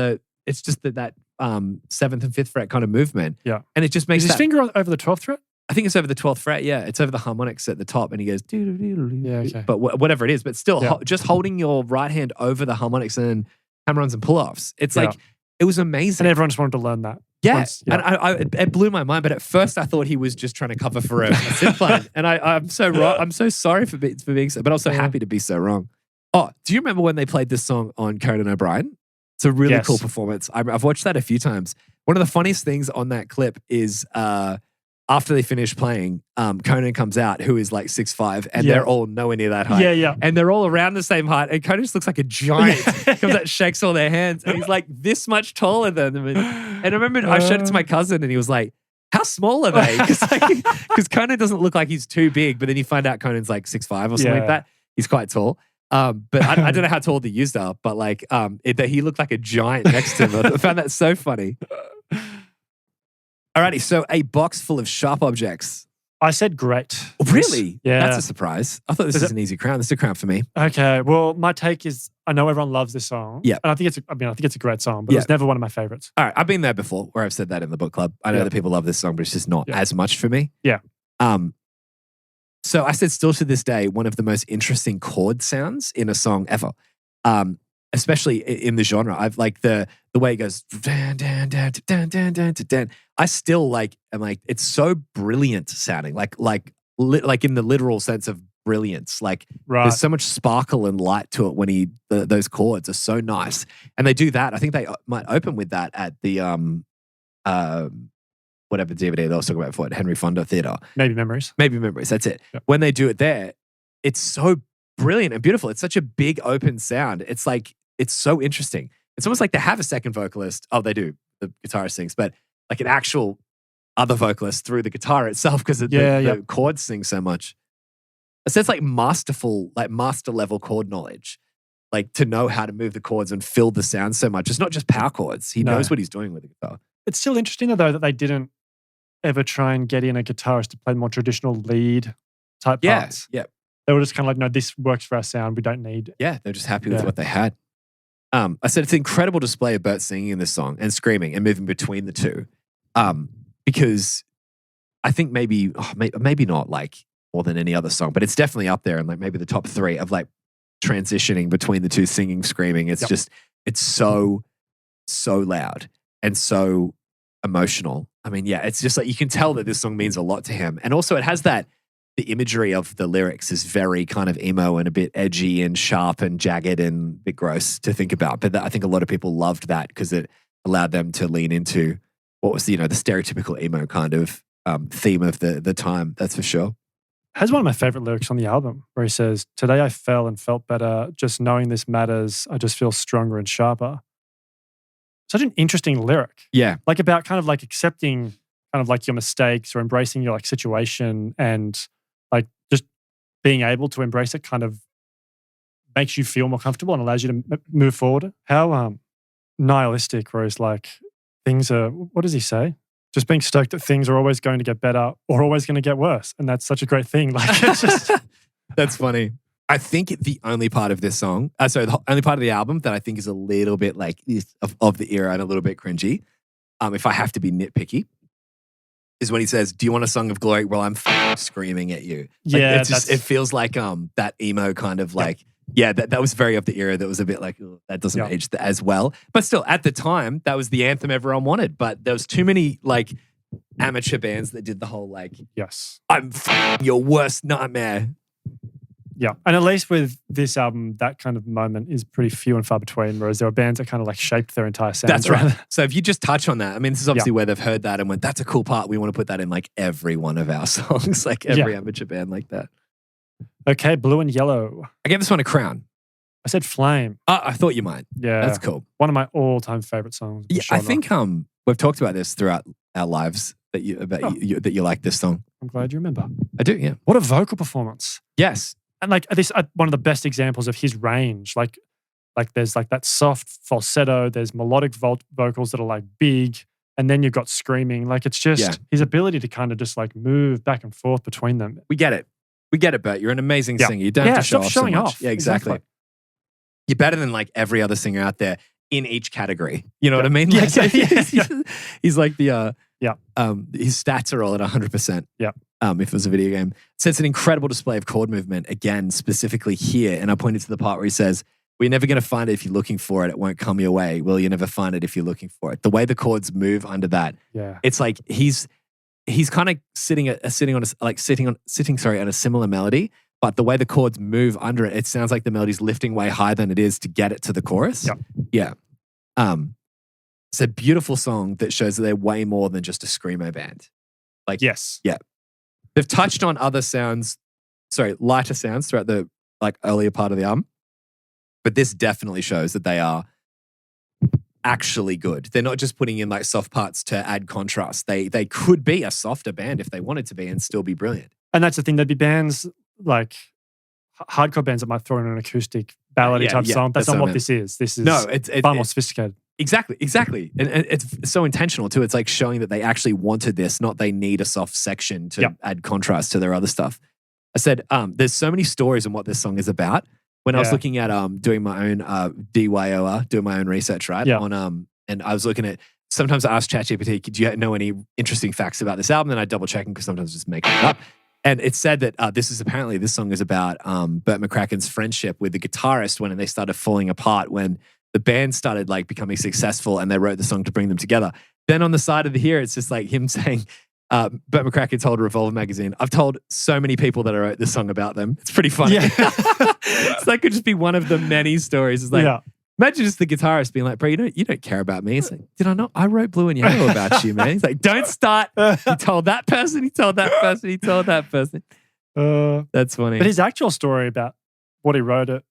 it's just that 7th and 5th fret kind of movement. Yeah. And it just makes Is his finger over the 12th fret? I think it's over the 12th fret. Yeah. It's over the harmonics at the top and he goes, okay. But whatever it is, but still just holding your right hand over the harmonics and hammer-ons and pull-offs. It's like, it was amazing. And everyone just wanted to learn that. Yeah. And it blew my mind. But at first I thought he was just trying to cover for a synth line. And I'm so wrong. I'm so sorry for being so, but I'm so happy to be so wrong. Oh, do you remember when they played this song on Conan O'Brien? It's a really cool performance. I've watched that a few times. One of the funniest things on that clip is after they finish playing, Conan comes out, who is like 6'5", and they're all nowhere near that height. Yeah. And they're all around the same height. And Conan just looks like a giant. Comes out, shakes all their hands, and he's like this much taller than them. And I remember I showed it to my cousin, and he was like, how small are they? Because Conan doesn't look like he's too big, but then you find out Conan's like 6'5" or something like that. He's quite tall. But I don't know how tall the used are, but like he looked like a giant next to him. I found that so funny. Alrighty, so a box full of sharp objects. I said great. Really? Yeah. That's a surprise. I thought this was an easy crown. This is a crown for me. Okay. Well, my take is I know everyone loves this song. Yeah. And I think it's a great song, but it's never one of my favorites. All right. I've been there before where I've said that in the book club. I know that people love this song, but it's just not as much for me. Yeah. So I said still to this day, one of the most interesting chord sounds in a song ever. Especially in the genre. I've like the way it goes, dan, dan, dan, dan, dan, dan, dan. I still like, I'm like, it's so brilliant sounding, like in the literal sense of brilliance. Like there's so much sparkle and light to it when those chords are so nice. And they do that. I think they might open with that at the whatever DVD they was talking about before at Henry Fonda Theatre. Maybe Memories. That's it. Yep. When they do it there, it's so brilliant and beautiful. It's such a big open sound. It's like, it's so interesting. It's almost like they have a second vocalist. Oh, they do. The guitarist sings, but like an actual other vocalist through the guitar itself because the chords sing so much. So it's like masterful, like master level chord knowledge, like to know how to move the chords and fill the sound so much. It's not just power chords. He knows what he's doing with the guitar. It's still interesting though that they didn't ever try and get in a guitarist to play more traditional lead type parts. Yeah. They were just kind of like, no, this works for our sound. We don't need. Yeah, they're just happy with what they had. I said it's an incredible display of Bert singing in this song and screaming and moving between the two. Because I think maybe not like more than any other song, but it's definitely up there in like maybe the top 3 of like transitioning between the two, singing, screaming. It's just, it's so loud and so emotional. I mean, yeah, it's just like you can tell that this song means a lot to him. And also it has that, the imagery of the lyrics is very kind of emo and a bit edgy and sharp and jagged and a bit gross to think about. But I think a lot of people loved that because it allowed them to lean into what was the stereotypical emo kind of theme of the time. That's for sure. Has one of my favorite lyrics on the album where he says, "Today I fell and felt better. Just knowing this matters. I just feel stronger and sharper." Such an interesting lyric. Yeah. Like about kind of like accepting kind of like your mistakes or embracing your like situation and like just being able to embrace it kind of makes you feel more comfortable and allows you to move forward. How nihilistic, where it's like things are, what does he say? Just being stoked that things are always going to get better or always going to get worse. And that's such a great thing. Like it's just... That's funny. I think the only part of this song, the only part of the album that I think is a little bit like of the era and a little bit cringy, if I have to be nitpicky, is when he says, "Do you want a song of glory?" Well, I'm screaming at you. Like, yeah, it's just, it feels like that emo kind of like, that was very of the era. That was a bit like, that doesn't age as well. But still, at the time, that was the anthem everyone wanted. But there was too many like amateur bands that did the whole like, yes, I'm your worst nightmare. Yeah. And at least with this album, that kind of moment is pretty few and far between, whereas there were bands that kind of like shaped their entire sound. That's right. So if you just touch on that, I mean, this is obviously where they've heard that and went, that's a cool part. We want to put that in like every one of our songs, like every amateur band like that. Okay, Blue and Yellow. I gave this one a crown. I said Flame. I thought you might. Yeah. That's cool. One of my all-time favorite songs. Yeah, I think we've talked about this throughout our lives that you like this song. I'm glad you remember. I do, yeah. What a vocal performance. Yes. And like this, one of the best examples of his range. Like there's like that soft falsetto. There's melodic vocals that are like big, and then you've got screaming. Like it's just his ability to kind of just like move back and forth between them. We get it, Bert. You're an amazing singer. You don't have to show off showing so much. off. Yeah, exactly. You're better than like every other singer out there in each category. You know what I mean? Like, he's like the his stats are all at 100%. Yeah. If it was a video game. So it's an incredible display of chord movement, again, specifically here. And I pointed to the part where he says, "We're never going to find it if you're looking for it. It won't come your way. Well, you never find it if you're looking for it." The way the chords move under that, it's like he's kind of sitting on a similar melody, but the way the chords move under it, it sounds like the melody's lifting way higher than it is to get it to the chorus. Yeah. It's a beautiful song that shows that they're way more than just a screamo band. Like, yes. Yeah. They've touched on lighter sounds throughout the like earlier part of the album. But this definitely shows that they are actually good. They're not just putting in like soft parts to add contrast. They could be a softer band if they wanted to be and still be brilliant. And that's the thing. There'd be bands like hardcore bands that might throw in an acoustic ballady type song. That's not what this is. This is far more sophisticated. Exactly. And it's so intentional too. It's like showing that they actually wanted this, not they need a soft section to add contrast to their other stuff. I said, there's so many stories on what this song is about. When I was looking at doing my own DYOR, doing my own research, right? On and I was looking at, sometimes I ask ChatGPT, do you know any interesting facts about this album? And I double check them because sometimes I just make it up. And it's said that this song is about Burt McCracken's friendship with the guitarist when they started falling apart when the band started like becoming successful and they wrote the song to bring them together. Then on the side of here, it's just like him saying, Burt McCracken told Revolver magazine, I've told so many people that I wrote this song about them. It's pretty funny. Yeah. So that could just be one of the many stories. It's like, Yeah. imagine just the guitarist being like, bro, you don't care about me. It's like, did I not? I wrote Blue and Yellow about you, man. He's like, don't start. He told that person, he told that person, he told that person. That's funny. But his actual story about what he wrote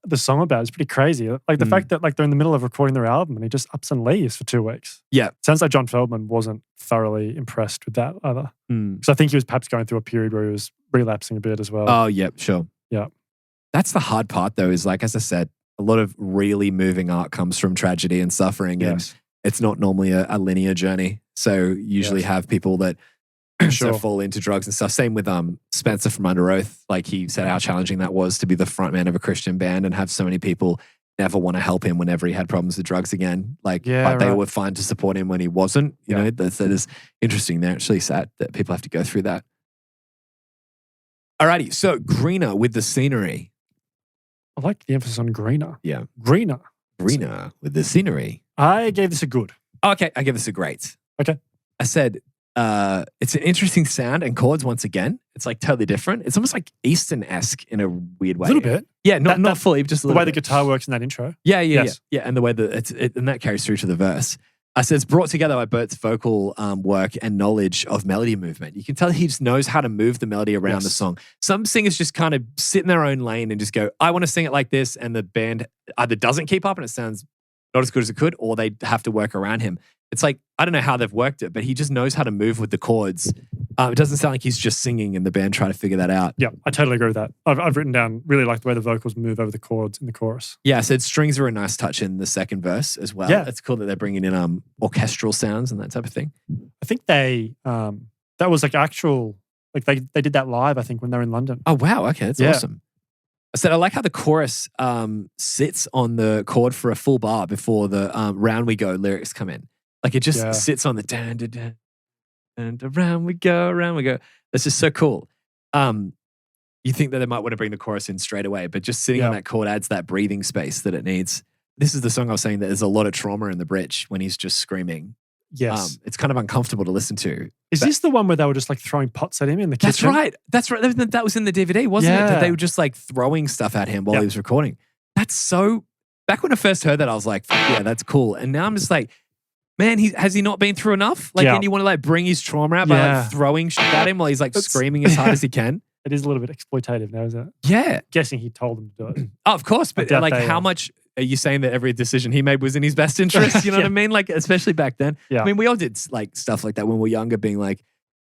the song about is pretty crazy. Like the fact that like they're in the middle of recording their album and he just ups and leaves for 2 weeks. Yeah. Sounds like John Feldman wasn't thoroughly impressed with that either. Because I think he was perhaps going through a period where he was relapsing a bit as well. Oh, yeah, sure. Yeah. That's the hard part though, is like, as I said, a lot of really moving art comes from tragedy and suffering. Yes. And it's not normally a linear journey. So usually have people that Sure. fall into drugs and stuff. Same with Spencer from Under Oath. Like he said how challenging that was to be the frontman of a Christian band and have so many people never want to help him whenever he had problems with drugs again. Like, but they were fine to support him when he wasn't. You know, that is interesting. They're actually sad that people have to go through that. Alrighty, so greener with the scenery. I like the emphasis on greener. Yeah. Greener With the scenery. I gave this a good. Okay, I give this a great. Okay. I said, it's an interesting sound and chords once again. It's like totally different. It's almost like Eastern-esque in a weird way. A little bit. Yeah, not fully, just a little The way bit. the guitar works in that intro. Yeah, Yes. and the way that and that carries through to the verse. I said it's brought together by Bert's vocal work and knowledge of melody movement. You can tell he just knows how to move the melody around the song. Some singers just kind of sit in their own lane and just go, I want to sing it like this, and the band either doesn't keep up and it sounds not as good as it could, or they have to work around him. It's like, I don't know how they've worked it, but he just knows how to move with the chords. It doesn't sound like he's just singing and the band trying to figure that out. Yeah, I totally agree with that. I've written down, really like the way the vocals move over the chords in the chorus. Yeah, I said strings are a nice touch in the second verse as well. Yeah. It's cool that they're bringing in orchestral sounds and that type of thing. I think they, that was like actual, like they did that live, I think, when they were in London. Oh, wow. Okay, that's awesome. I said, I like how the chorus sits on the chord for a full bar before the round we go lyrics come in. Like it just sits on the dan, dan, dan, and around we go, around we go. That's just so cool. You think that they might want to bring the chorus in straight away, but just sitting on that chord adds that breathing space that it needs. This is the song I was saying that there's a lot of trauma in the bridge when he's just screaming. Yes. It's kind of uncomfortable to listen to. Is this the one where they were just like throwing pots at him in the kitchen? That's right. That was in the DVD, wasn't it? Yeah. That they were just like throwing stuff at him while he was recording. That's so... Back when I first heard that, I was like, yeah, that's cool. And now I'm just like, man, has he not been through enough? Like, and you want to like bring his trauma out by like throwing shit at him while he's like screaming as hard as he can? It is a little bit exploitative now, isn't it? Yeah. Guessing he told them to do it. Oh, of course. But like how much are you saying that every decision he made was in his best interest? You know what I mean? Like, especially back then. Yeah. I mean, we all did like stuff like that when we were younger, being like,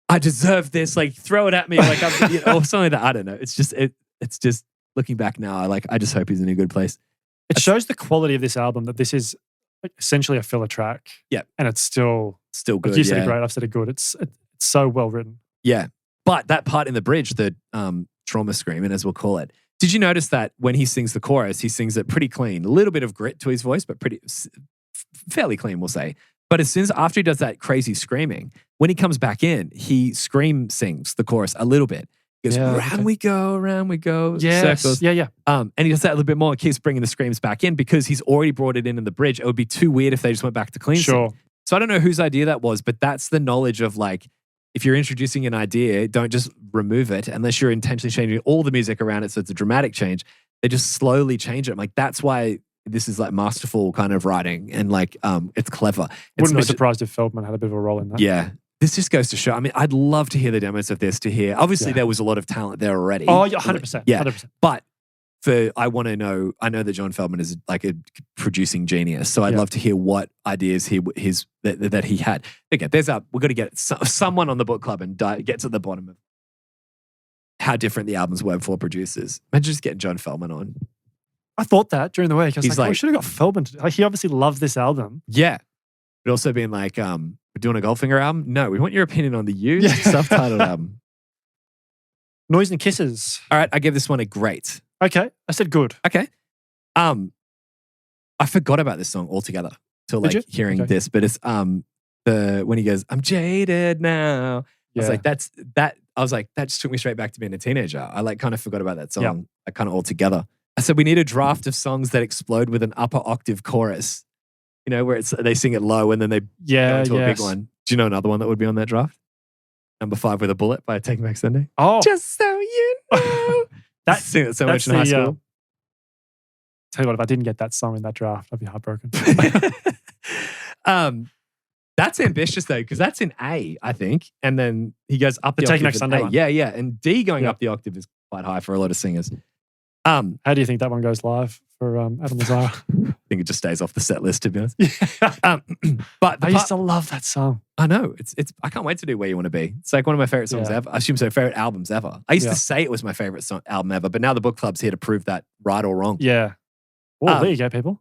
I deserve this. Like, throw it at me. Like, or something like that. I don't know. It's just looking back now. I just hope he's in a good place. It shows the quality of this album that this is essentially a filler track. Yeah. And it's still good. Like you said it great. I've said it good. It's so well written. Yeah. But that part in the bridge, the trauma screaming, as we'll call it, did you notice that when he sings the chorus, he sings it pretty clean? A little bit of grit to his voice, but fairly clean, we'll say. But as soon as after he does that crazy screaming, when he comes back in, he sings the chorus a little bit. He goes, round we go, circles. Yeah. And he does that a little bit more and keeps bringing the screams back in because he's already brought it in the bridge. It would be too weird if they just went back to clean sing. So I don't know whose idea that was, but that's the knowledge of like, if you're introducing an idea, don't just remove it unless you're intentionally changing all the music around it so it's a dramatic change. They just slowly change it. I'm like, that's why this is like masterful kind of writing and like it's clever. Wouldn't be surprised if Feldman had a bit of a role in that. Yeah. This just goes to show, I mean, I'd love to hear the demos of this, to hear. Obviously, there was a lot of talent there already. Oh, yeah, 100%. Yeah. 100%. But I want to know, I know that John Feldman is like a producing genius. So I'd love to hear what ideas that he had. Okay, we've got to get someone on the book club and get to the bottom of how different the albums were for producers. Imagine just getting John Feldman on. I thought that during the week. I was He's like, we should have got Feldman to do. Like, he obviously loves this album. Yeah. But also being like, we're doing a Goldfinger album? No, we want your opinion on the used self-titled album. Noise and Kisses. All right, I give this one a great. Okay, I said good. Okay. I forgot about this song altogether till like hearing this, but it's when he goes, I'm jaded now. I was like, I was like, that just took me straight back to being a teenager. I like kind of forgot about that song, like kind of altogether. I said, we need a draft of songs that explode with an upper octave chorus, you know, where they sing it low and then they go into a big one. Do you know another one that would be on that draft? Number 5 with a Bullet by Take Back Sunday. Oh. Just so you know. Sing it so much in high school. Tell you what, if I didn't get that song in that draft, I'd be heartbroken. That's ambitious though, because that's in A, I think. And then he goes up the Take octave. Back Sunday one. Yeah. And D going up the octave is quite high for a lot of singers. How do you think that one goes live for Adam Lazar? I think it just stays off the set list, to be honest. But I used to love that song. I know. It's. I can't wait to do Where You Want to Be. It's like one of my favorite songs ever. I assume so. Favorite albums ever. I used to say it was my favorite album ever, but now the book club's here to prove that right or wrong. Yeah. Well, there you go, people.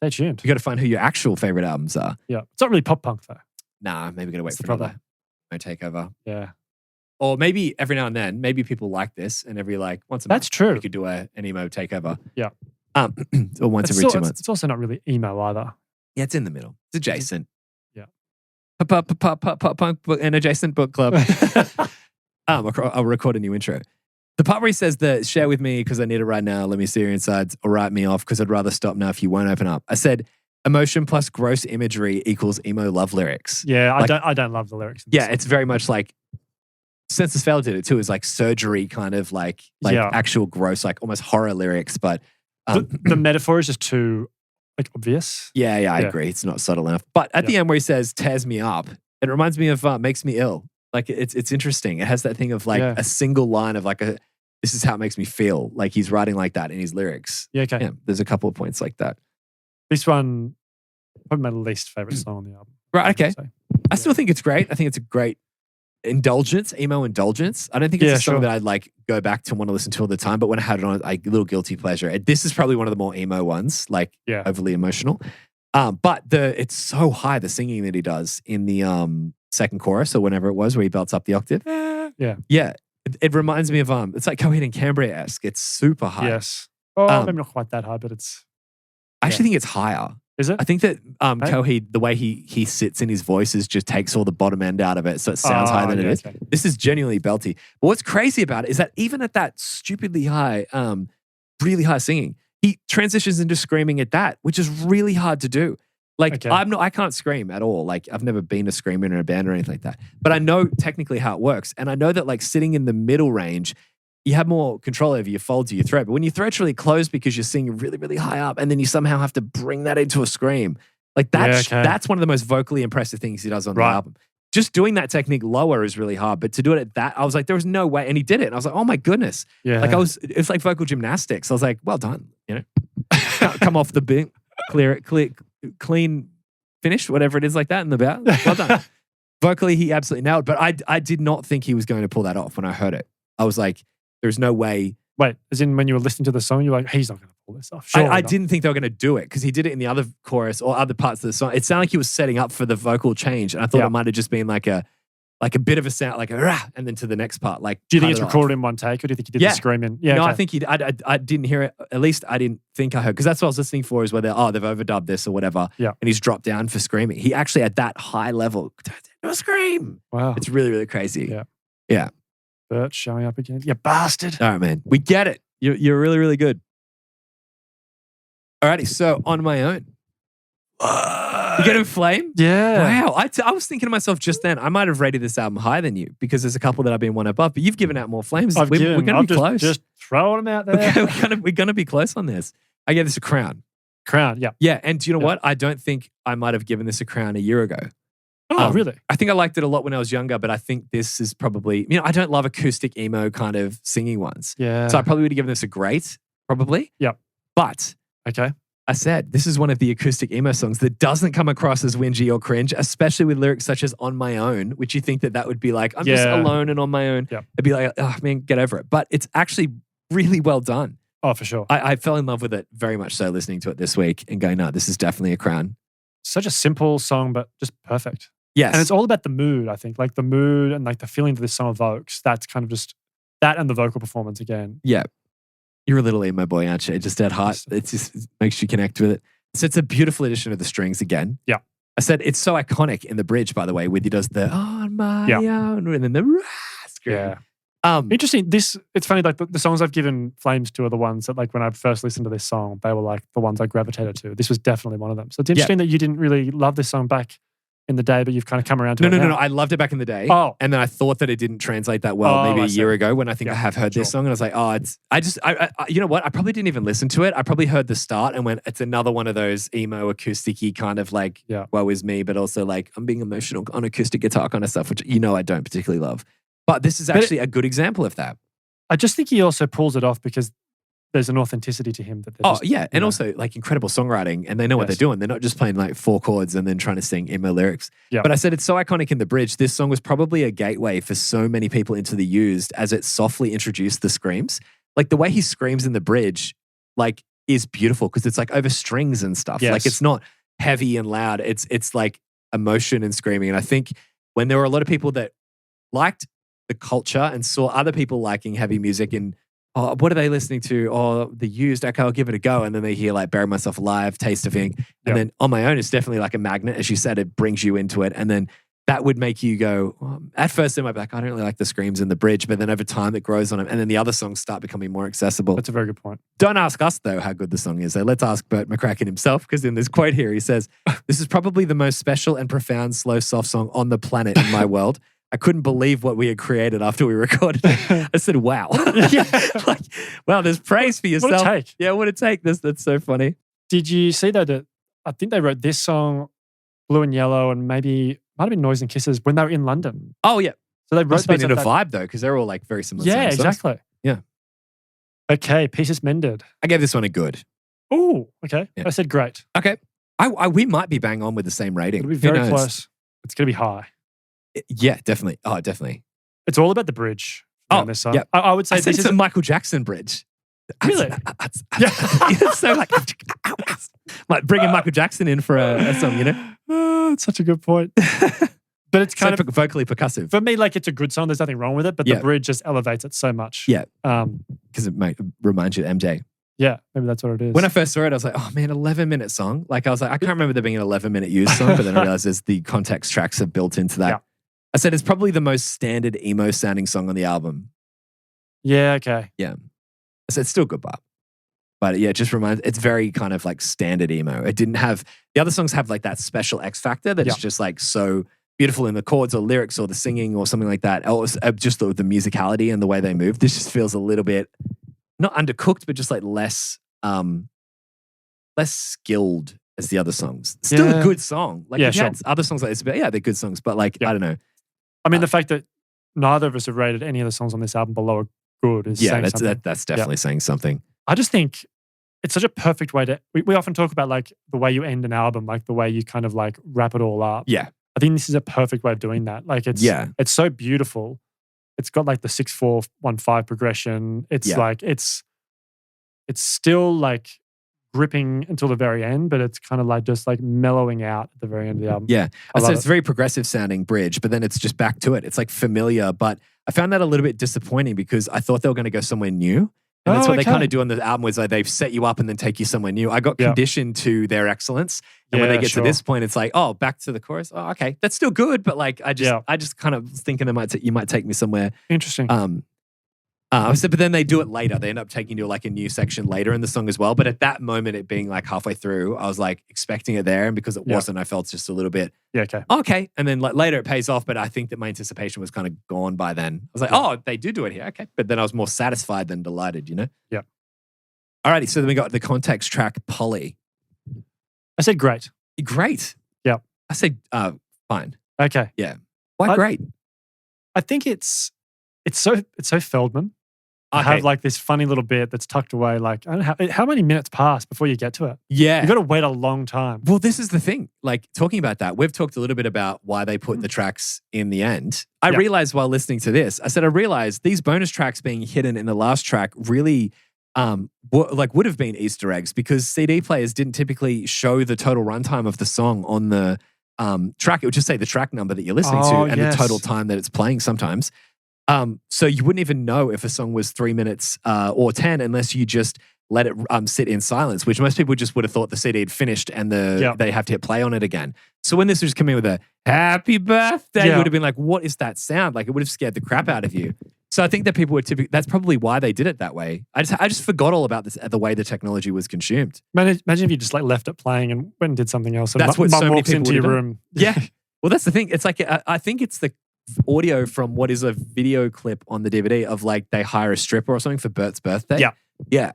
Stay tuned. You got to find who your actual favorite albums are. Yeah. It's not really pop punk though. Nah, maybe gotta wait for another Emo Takeover. Yeah. Or maybe every now and then, maybe people like this, and every like once a month, that's true. we could do an Emo Takeover. Yeah. Or once every 2 months. It's also not really emo either. Yeah, it's in the middle. It's adjacent. Yeah. Pop punk book and adjacent book club. I'll record a new intro. The part where he says that share with me because I need it right now. Let me see your insides or write me off because I'd rather stop now if you won't open up. I said emotion plus gross imagery equals emo love lyrics. Yeah, I don't love the lyrics. Yeah, it's very much like Census Fail did it too. It's like surgery kind of like actual gross, like almost horror lyrics. But the metaphor is just too like obvious. Yeah, I agree. It's not subtle enough. But at the end where he says tears me up, it reminds me of makes me ill. Like it's interesting. It has that thing of like a single line of like this is how it makes me feel. Like he's writing like that in his lyrics. Yeah, okay. Yeah, there's a couple of points like that. This one, probably my least favorite song on the album. Right, okay. I still think it's great. I think it's a great indulgence, emo indulgence. I don't think it's a song that I'd like go back to want to listen to all the time, but when I had it on, like a little guilty pleasure. This is probably one of the more emo ones, like overly emotional. But it's so high, the singing that he does in the second chorus or whenever it was where he belts up the octave. Yeah. It reminds me of it's like Coheed and Cambria-esque. It's super high. Yes. Oh, maybe not quite that high, but it's. I actually think it's higher. Is it? I think that Coheed, the way he sits in his voices just takes all the bottom end out of it, so it sounds higher than it is. Okay. This is genuinely belty. But what's crazy about it is that even at that stupidly high, really high singing, he transitions into screaming at that, which is really hard to do. Like I can't scream at all. Like I've never been a screamer in a band or anything like that. But I know technically how it works. And I know that like sitting in the middle range, you have more control over your folds of your throat. But when your throat's really closed because you're singing really, really high up and then you somehow have to bring that into a scream. Like that's one of the most vocally impressive things he does on the album. Just doing that technique lower is really hard. But to do it at that, I was like, there was no way. And he did it. And I was like, oh my goodness. Yeah. Like it's like vocal gymnastics. I was like, well done. You know, come off the bin, clean finish, whatever it is like that in the bow. Well done. Vocally, he absolutely nailed it. But I did not think he was going to pull that off when I heard it. I was like, there's no way. Wait, as in when you were listening to the song, you're like, he's not going to pull this off. Sure, I didn't think they were going to do it because he did it in the other chorus or other parts of the song. It sounded like he was setting up for the vocal change. And I thought it might have just been like a bit of a sound, like a rah, and then to the next part. Like, do you think it's recorded in one take or do you think he did the screaming? Yeah. No, I think I didn't hear it. At least I didn't think I heard, because that's what I was listening for is whether, they've overdubbed this or whatever. Yeah. And he's dropped down for screaming. He actually at that high level, no scream. Wow. It's really, really crazy. Yeah. Yeah. Bert showing up again. You bastard. All right, man. We get it. You're really, really good. Alrighty, so On My Own. You get inflamed? Yeah. Wow. I was thinking to myself just then, I might have rated this album higher than you because there's a couple that I've been one above, but you've given out more flames. We're going to be close. Just throwing them out there. We're going to be close on this. I gave this a crown. Crown, yeah. Yeah, and do you know what? I don't think I might have given this a crown a year ago. Oh, really? I think I liked it a lot when I was younger, but I think this is probably, I don't love acoustic emo kind of singing ones. Yeah. So I probably would have given this a great, probably. Yep. But I said, this is one of the acoustic emo songs that doesn't come across as whingy or cringe, especially with lyrics such as On My Own, which you think that would be like, I'm just alone and on my own. Yep. It'd be like, oh man, get over it. But it's actually really well done. Oh, for sure. I fell in love with it very much so listening to it this week and going, no, this is definitely a crown. Such a simple song, but just perfect. Yes. And it's all about the mood, I think. Like the mood and like the feeling that this song evokes. That's kind of just that and the vocal performance again. Yeah. You're a little emo boy, aren't you? Just at heart. It makes you connect with it. So it's a beautiful addition of the strings again. Yeah. I said it's so iconic in the bridge, by the way, with he does the On My Own and then the Yeah. Um, Interesting. It's funny, like the songs I've given flames to are the ones that, like, when I first listened to this song, they were like the ones I gravitated to. This was definitely one of them. So it's interesting that you didn't really love this song back in the day, but you've kind of come around to it now. No. I loved it back in the day. Oh. And then I thought that it didn't translate that well maybe a year ago when I think I have heard this song. And I was like, I you know what? I probably didn't even listen to it. I probably heard the start and went, it's another one of those emo acoustic-y kind of like, woe is me, but also like I'm being emotional on acoustic guitar kind of stuff, which I don't particularly love. But this is actually a good example of that. I just think he also pulls it off because there's an authenticity to him. And also like incredible songwriting, and they know what they're doing. They're not just playing like 4 chords and then trying to sing emo lyrics. Yeah. But I said it's so iconic in the bridge. This song was probably a gateway for so many people into the Used as it softly introduced the screams. Like the way he screams in the bridge, like is beautiful because it's like over strings and stuff. Yes. Like it's not heavy and loud. It's like emotion and screaming. And I think when there were a lot of people that liked the culture and saw other people liking heavy music and what are they listening to? Oh, the Used. Okay, I'll give it a go. And then they hear like Bury Myself Alive, Taste of Ink. And then On My Own is definitely like a magnet. As you said, it brings you into it. And then that would make you go, at first they might be like, I don't really like the screams in the bridge. But then over time it grows on them. And then the other songs start becoming more accessible. That's a very good point. Don't ask us though how good the song is. So let's ask Burt McCracken himself, because in this quote here, he says, this is probably the most special and profound slow soft song on the planet in my world. I couldn't believe what we had created after we recorded it. I said, wow. Like, wow, there's praise for yourself. What a take. Yeah, what a take. That's so funny. Did you see though that I think they wrote this song, Blue and Yellow, and might have been Noise and Kisses when they were in London. Oh, yeah. So they wrote Must have been in a that vibe though, because they're all like very similar. Yeah, songs. exactly. Yeah. Okay, Pieces Mended. I gave this one a good. Oh, okay. Yeah. I said great. Okay. We might be bang on with the same rating. It'll be very close. It's going to be high. Yeah, definitely. Oh, definitely. It's all about the bridge on this song. Yeah. I would say this is a Michael Jackson bridge. Really? It's so like bringing Michael Jackson in for a song, you know? Oh, it's such a good point. But it's kind of vocally percussive. For me, like it's a good song. There's nothing wrong with it, but the bridge just elevates it so much. Yeah. Because it reminds you of MJ. Yeah, maybe that's what it is. When I first saw it, I was like, oh man, 11-minute song. Like I was like, I can't remember there being an 11-minute Used song, but then I realized there's the context tracks are built into that. Yeah. I said it's probably the most standard emo sounding song on the album. Yeah, okay. Yeah. I said it's still good, but yeah, it just reminds, it's very kind of like standard emo. It didn't have, the other songs have like that special X factor that is just like so beautiful in the chords or lyrics or the singing or something like that. Or just the musicality and the way they move. This just feels a little bit, not undercooked, but just like less skilled as the other songs. Still a good song. Like you had other songs like this, but they're good songs. But like, I don't know. I mean, the fact that neither of us have rated any of the songs on this album below a good is saying something. That's definitely saying something. I just think it's such a perfect way to, we often talk about like the way you end an album, like the way you kind of like wrap it all up. Yeah. I think this is a perfect way of doing that. Like it's so beautiful. It's got like the 6-4-1-5 progression. It's like, it's still like gripping until the very end, but it's kind of like just like mellowing out at the very end of the album. Yeah. So it's very progressive sounding bridge, but then it's just back to it. It's like familiar, but I found that a little bit disappointing because I thought they were going to go somewhere new. And that's what they kind of do on the album, is like they've set you up and then take you somewhere new. I got conditioned to their excellence. And when they get to this point, it's like, oh, back to the chorus. Oh, okay. That's still good, but like I just kind of was thinking you might take me somewhere. Interesting. But then they do it later. They end up taking you to like a new section later in the song as well. But at that moment, it being like halfway through, I was like expecting it there. And because it wasn't, I felt just a little bit, okay. And then like later it pays off. But I think that my anticipation was kind of gone by then. I was like, oh, they do it here. Okay. But then I was more satisfied than delighted, you know? Yeah. Alrighty. So then we got the context track, Polly. I said great. Great. Yeah. I said fine. Okay. Yeah. Why great? I think it's so Feldman. I have like this funny little bit that's tucked away. Like, I don't know how many minutes pass before you get to it? Yeah. You've got to wait a long time. Well, this is the thing. Like, talking about that, we've talked a little bit about why they put the tracks in the end. I realized while listening to this, I realized these bonus tracks being hidden in the last track really would have been Easter eggs, because CD players didn't typically show the total runtime of the song on the track. It would just say the track number that you're listening to and the total time that it's playing sometimes. So you wouldn't even know if a song was 3 minutes or 10 unless you just let it sit in silence, which most people just would have thought the CD had finished and they have to hit play on it again. So when this was coming with a happy birthday, you would have been like, what is that sound? Like it would have scared the crap out of you. So I think that people were that's probably why they did it that way. I just forgot all about this, the way the technology was consumed. Imagine if you just like left it playing and went and did something else. And That's what so many walks people into your would have room. Yeah. Well, that's the thing. It's like, I think it's the audio from what is a video clip on the DVD of like they hire a stripper or something for Bert's birthday. Yeah. Yeah.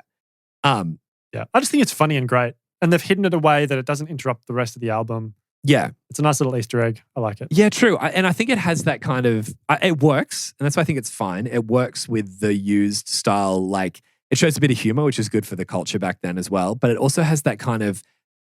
Yeah. I just think it's funny and great. And they've hidden it away that it doesn't interrupt the rest of the album. Yeah. It's a nice little Easter egg. I like it. Yeah, true. And I think it has that kind of, it works. And that's why I think it's fine. It works with the used style. Like it shows a bit of humor, which is good for the culture back then as well. But it also has that kind of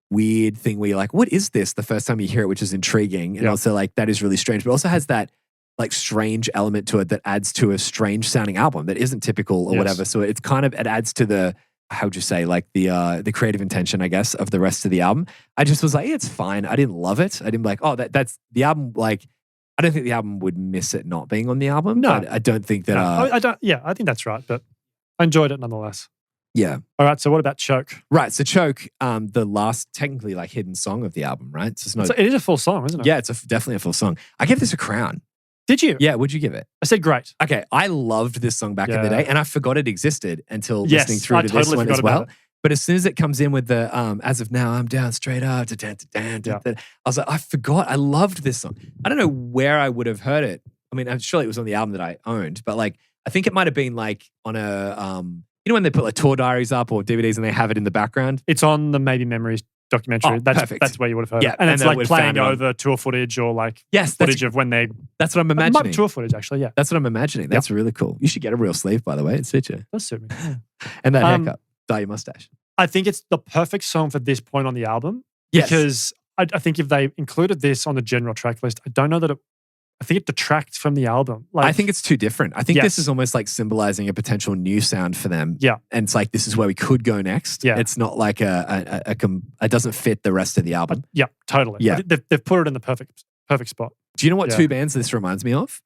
weird thing where you're like, what is this the first time you hear it, which is intriguing. And also like, that is really strange. But also has that like strange element to it that adds to a strange sounding album that isn't typical or whatever. So it's kind of, it adds to the, how would you say, like the creative intention, I guess, of the rest of the album. I just was like, it's fine. I didn't love it. I didn't be like, oh, that's the album. Like, I don't think the album would miss it not being on the album. No. I don't think that. I don't. Yeah, I think that's right. But I enjoyed it nonetheless. Yeah. All right. So what about Choke? Right. So Choke, the last technically like hidden song of the album, right? So it's not. It is a full song, isn't it? Yeah, it's definitely a full song. I gave this a crown. Did you? Yeah. What'd you give it? I said great. Okay. I loved this song back in the day, and I forgot it existed until Yes, listening through I to totally this one forgot as well. about it. But as soon as it comes in with the as of now, I'm down straight up. I was like, I forgot. I loved this song. I don't know where I would have heard it. I mean, I'm sure it was on the album that I owned, but like, I think it might have been like on a, you know, when they put like tour diaries up or DVDs and they have it in the background. It's on the Maybe Memories documentary. Oh, that's perfect. That's where you would have heard Yeah, it. And it's then like we've playing found it on- over tour footage or like Yes, footage of when they. that's what I'm It might be imagining. tour footage, actually. Yeah. That's what I'm imagining. That's really cool. You should get a real sleeve, by the way. It suits you. Does suit me. And that haircut. Dye your mustache. I think it's the perfect song for this point on the album. Yes. Because I think if they included this on the general track list, I don't know that I think it detracts from the album. Like, I think it's too different. I think Yes. this is almost like symbolizing a potential new sound for them. Yeah. And it's like, this is where we could go next. Yeah. It's not like it doesn't fit the rest of the album. yeah, totally. Yeah. They've put it in the perfect spot. Do you know what Yeah. two bands this reminds me of?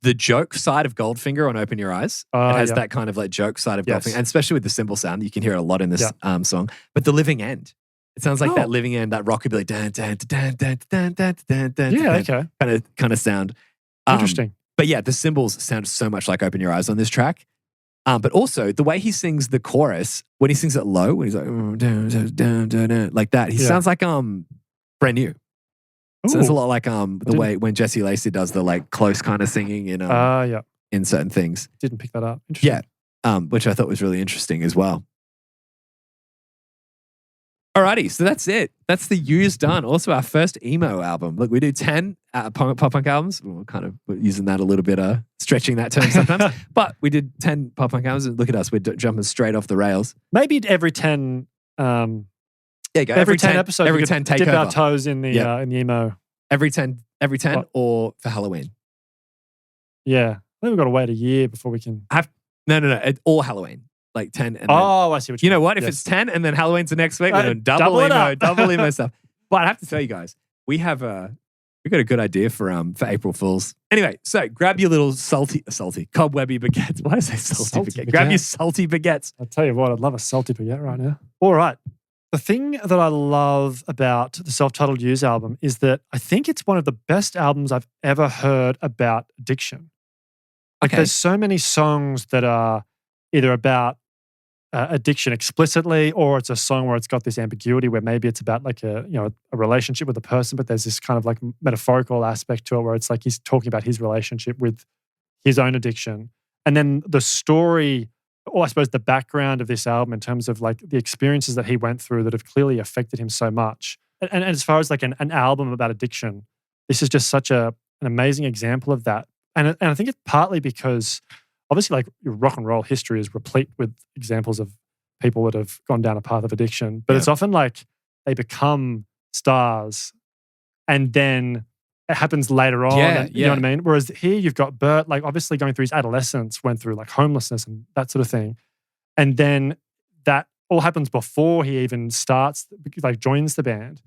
The joke side of Goldfinger on Open Your Eyes. Oh, it has yeah. that kind of like joke side of Yes. Goldfinger, and especially with the cymbal sound. You can hear it a lot in this song. But The Living End. It sounds like that living end, that rockabilly dan dan dan dan dan dan dan dan. Yeah, okay. Kind of sound. Interesting. But yeah, the cymbals sound so much like Open Your Eyes on this track. But also the way he sings the chorus, when he sings it low, when he's like like that, he sounds like Brand New. So it's a lot like the way when Jesse Lacey does the like close kind of singing in in certain things. Didn't pick that up. Interesting. Yeah. Which I thought was really interesting as well. Alrighty, so that's it. That's the U's done. Also, our first emo album. Look, we do 10 pop punk albums. We're kind of using that a little bit, stretching that term sometimes. But we did 10 pop punk albums. And look at us, we're jumping straight off the rails. Maybe every 10. There you go. Every 10 episodes, every we 10 could takeover. dip our toes in the emo. Every 10, What? or for Halloween. Yeah, I think we've got to wait a year before we can. No. Or Halloween. Like 10. And I see what you mean. know what? If Yes. it's 10 and then Halloween's the next week, we're doing double double it emo, up. double emo stuff. But I have to tell you guys, we got a good idea for April Fools. Anyway, so grab your little salty, cobwebby baguettes. Why did I say salty baguette? Grab your salty baguettes. I'll tell you what, I'd love a salty baguette right now. All right. The thing that I love about the self-titled Use album is that I think it's one of the best albums I've ever heard about addiction. Like Okay. there's so many songs that are either about addiction explicitly, or it's a song where it's got this ambiguity where maybe it's about like a relationship with a person, but there's this kind of like metaphorical aspect to it where it's like he's talking about his relationship with his own addiction. And then the story, or I suppose the background of this album in terms of like the experiences that he went through that have clearly affected him so much. And as far as like an album about addiction, this is just such an amazing example of that. And I think it's partly because obviously like rock and roll history is replete with examples of people that have gone down a path of addiction. But it's often like they become stars and then it happens later on. You know what I mean? Whereas here you've got Bert, like obviously going through his adolescence, went through like homelessness and that sort of thing. And then that all happens before he even starts, like joins the band.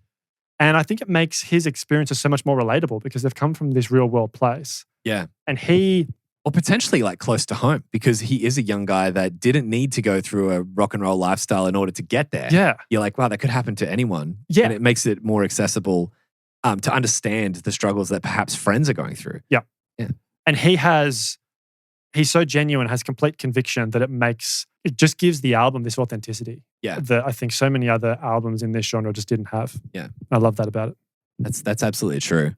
And I think it makes his experiences so much more relatable because they've come from this real world place. Yeah. And he or potentially like close to home because he is a young guy that didn't need to go through a rock and roll lifestyle in order to get there. Yeah. You're like, wow, that could happen to anyone. Yeah. And it makes it more accessible to understand the struggles that perhaps friends are going through. Yeah. Yeah. And he's so genuine, has complete conviction that it just gives the album this authenticity. Yeah. That I think so many other albums in this genre just didn't have. Yeah. I love that about it. That's absolutely true.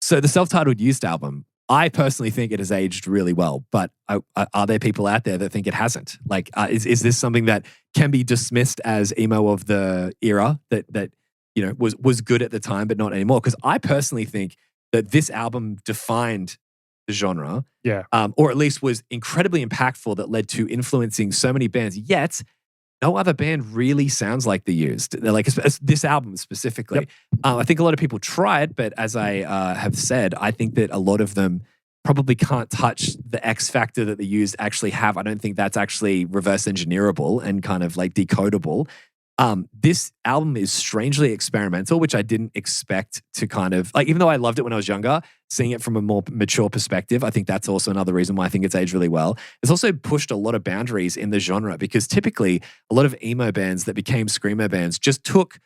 So the self-titled Used album, I personally think it has aged really well, but are there people out there that think it hasn't? Like, is this something that can be dismissed as emo of the era that you know was good at the time, but not anymore? Because I personally think that this album defined the genre, or at least was incredibly impactful that led to influencing so many bands. Yet, no other band really sounds like The Used. They're like this album specifically. I think a lot of people tried, but as I have said, I think that a lot of them probably can't touch the X factor that The Used actually have. I don't think that's actually reverse engineerable and kind of like decodable. This album is strangely experimental, which I didn't expect to kind of like, even though I loved it when I was younger, seeing it from a more mature perspective, I think that's also another reason why I think it's aged really well. It's also pushed a lot of boundaries in the genre because typically a lot of emo bands that became screamo bands just took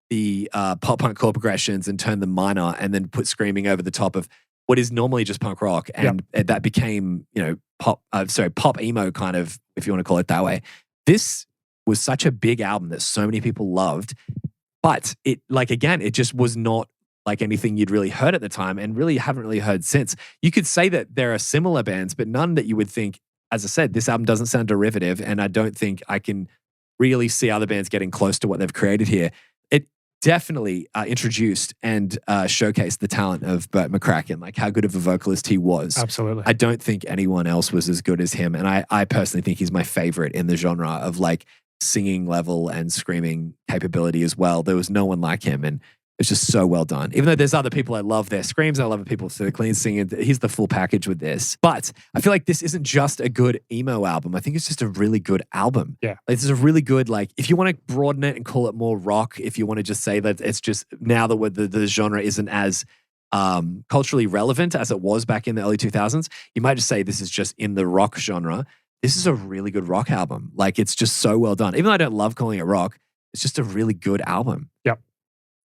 the pop punk chord progressions and turned them minor and then put screaming over the top of what is normally just punk rock. And that became, you know, pop emo kind of, if you want to call it that way. This was such a big album that so many people loved, but it just was not like anything you'd really heard at the time and really haven't really heard since. You could say that there are similar bands, but none that you would think, as I said, this album doesn't sound derivative, and I don't think I can really see other bands getting close to what they've created here. It definitely introduced and showcased the talent of Burt McCracken, like how good of a vocalist he was. Absolutely. I don't think anyone else was as good as him, and I personally think he's my favorite in the genre of like singing level and screaming capability as well. There was no one like him, and it's just so well done. Even though there's other people I love their screams, I love people to the clean singing. He's the full package with this. But I feel like this isn't just a good emo album. I think it's just a really good album. Yeah. Like, this is a really good, like, if you want to broaden it and call it more rock, if you want to just say that it's just now the genre isn't as culturally relevant as it was back in the early 2000s, you might just say this is just in the rock genre. This is a really good rock album. Like, it's just so well done. Even though I don't love calling it rock, it's just a really good album. Yep.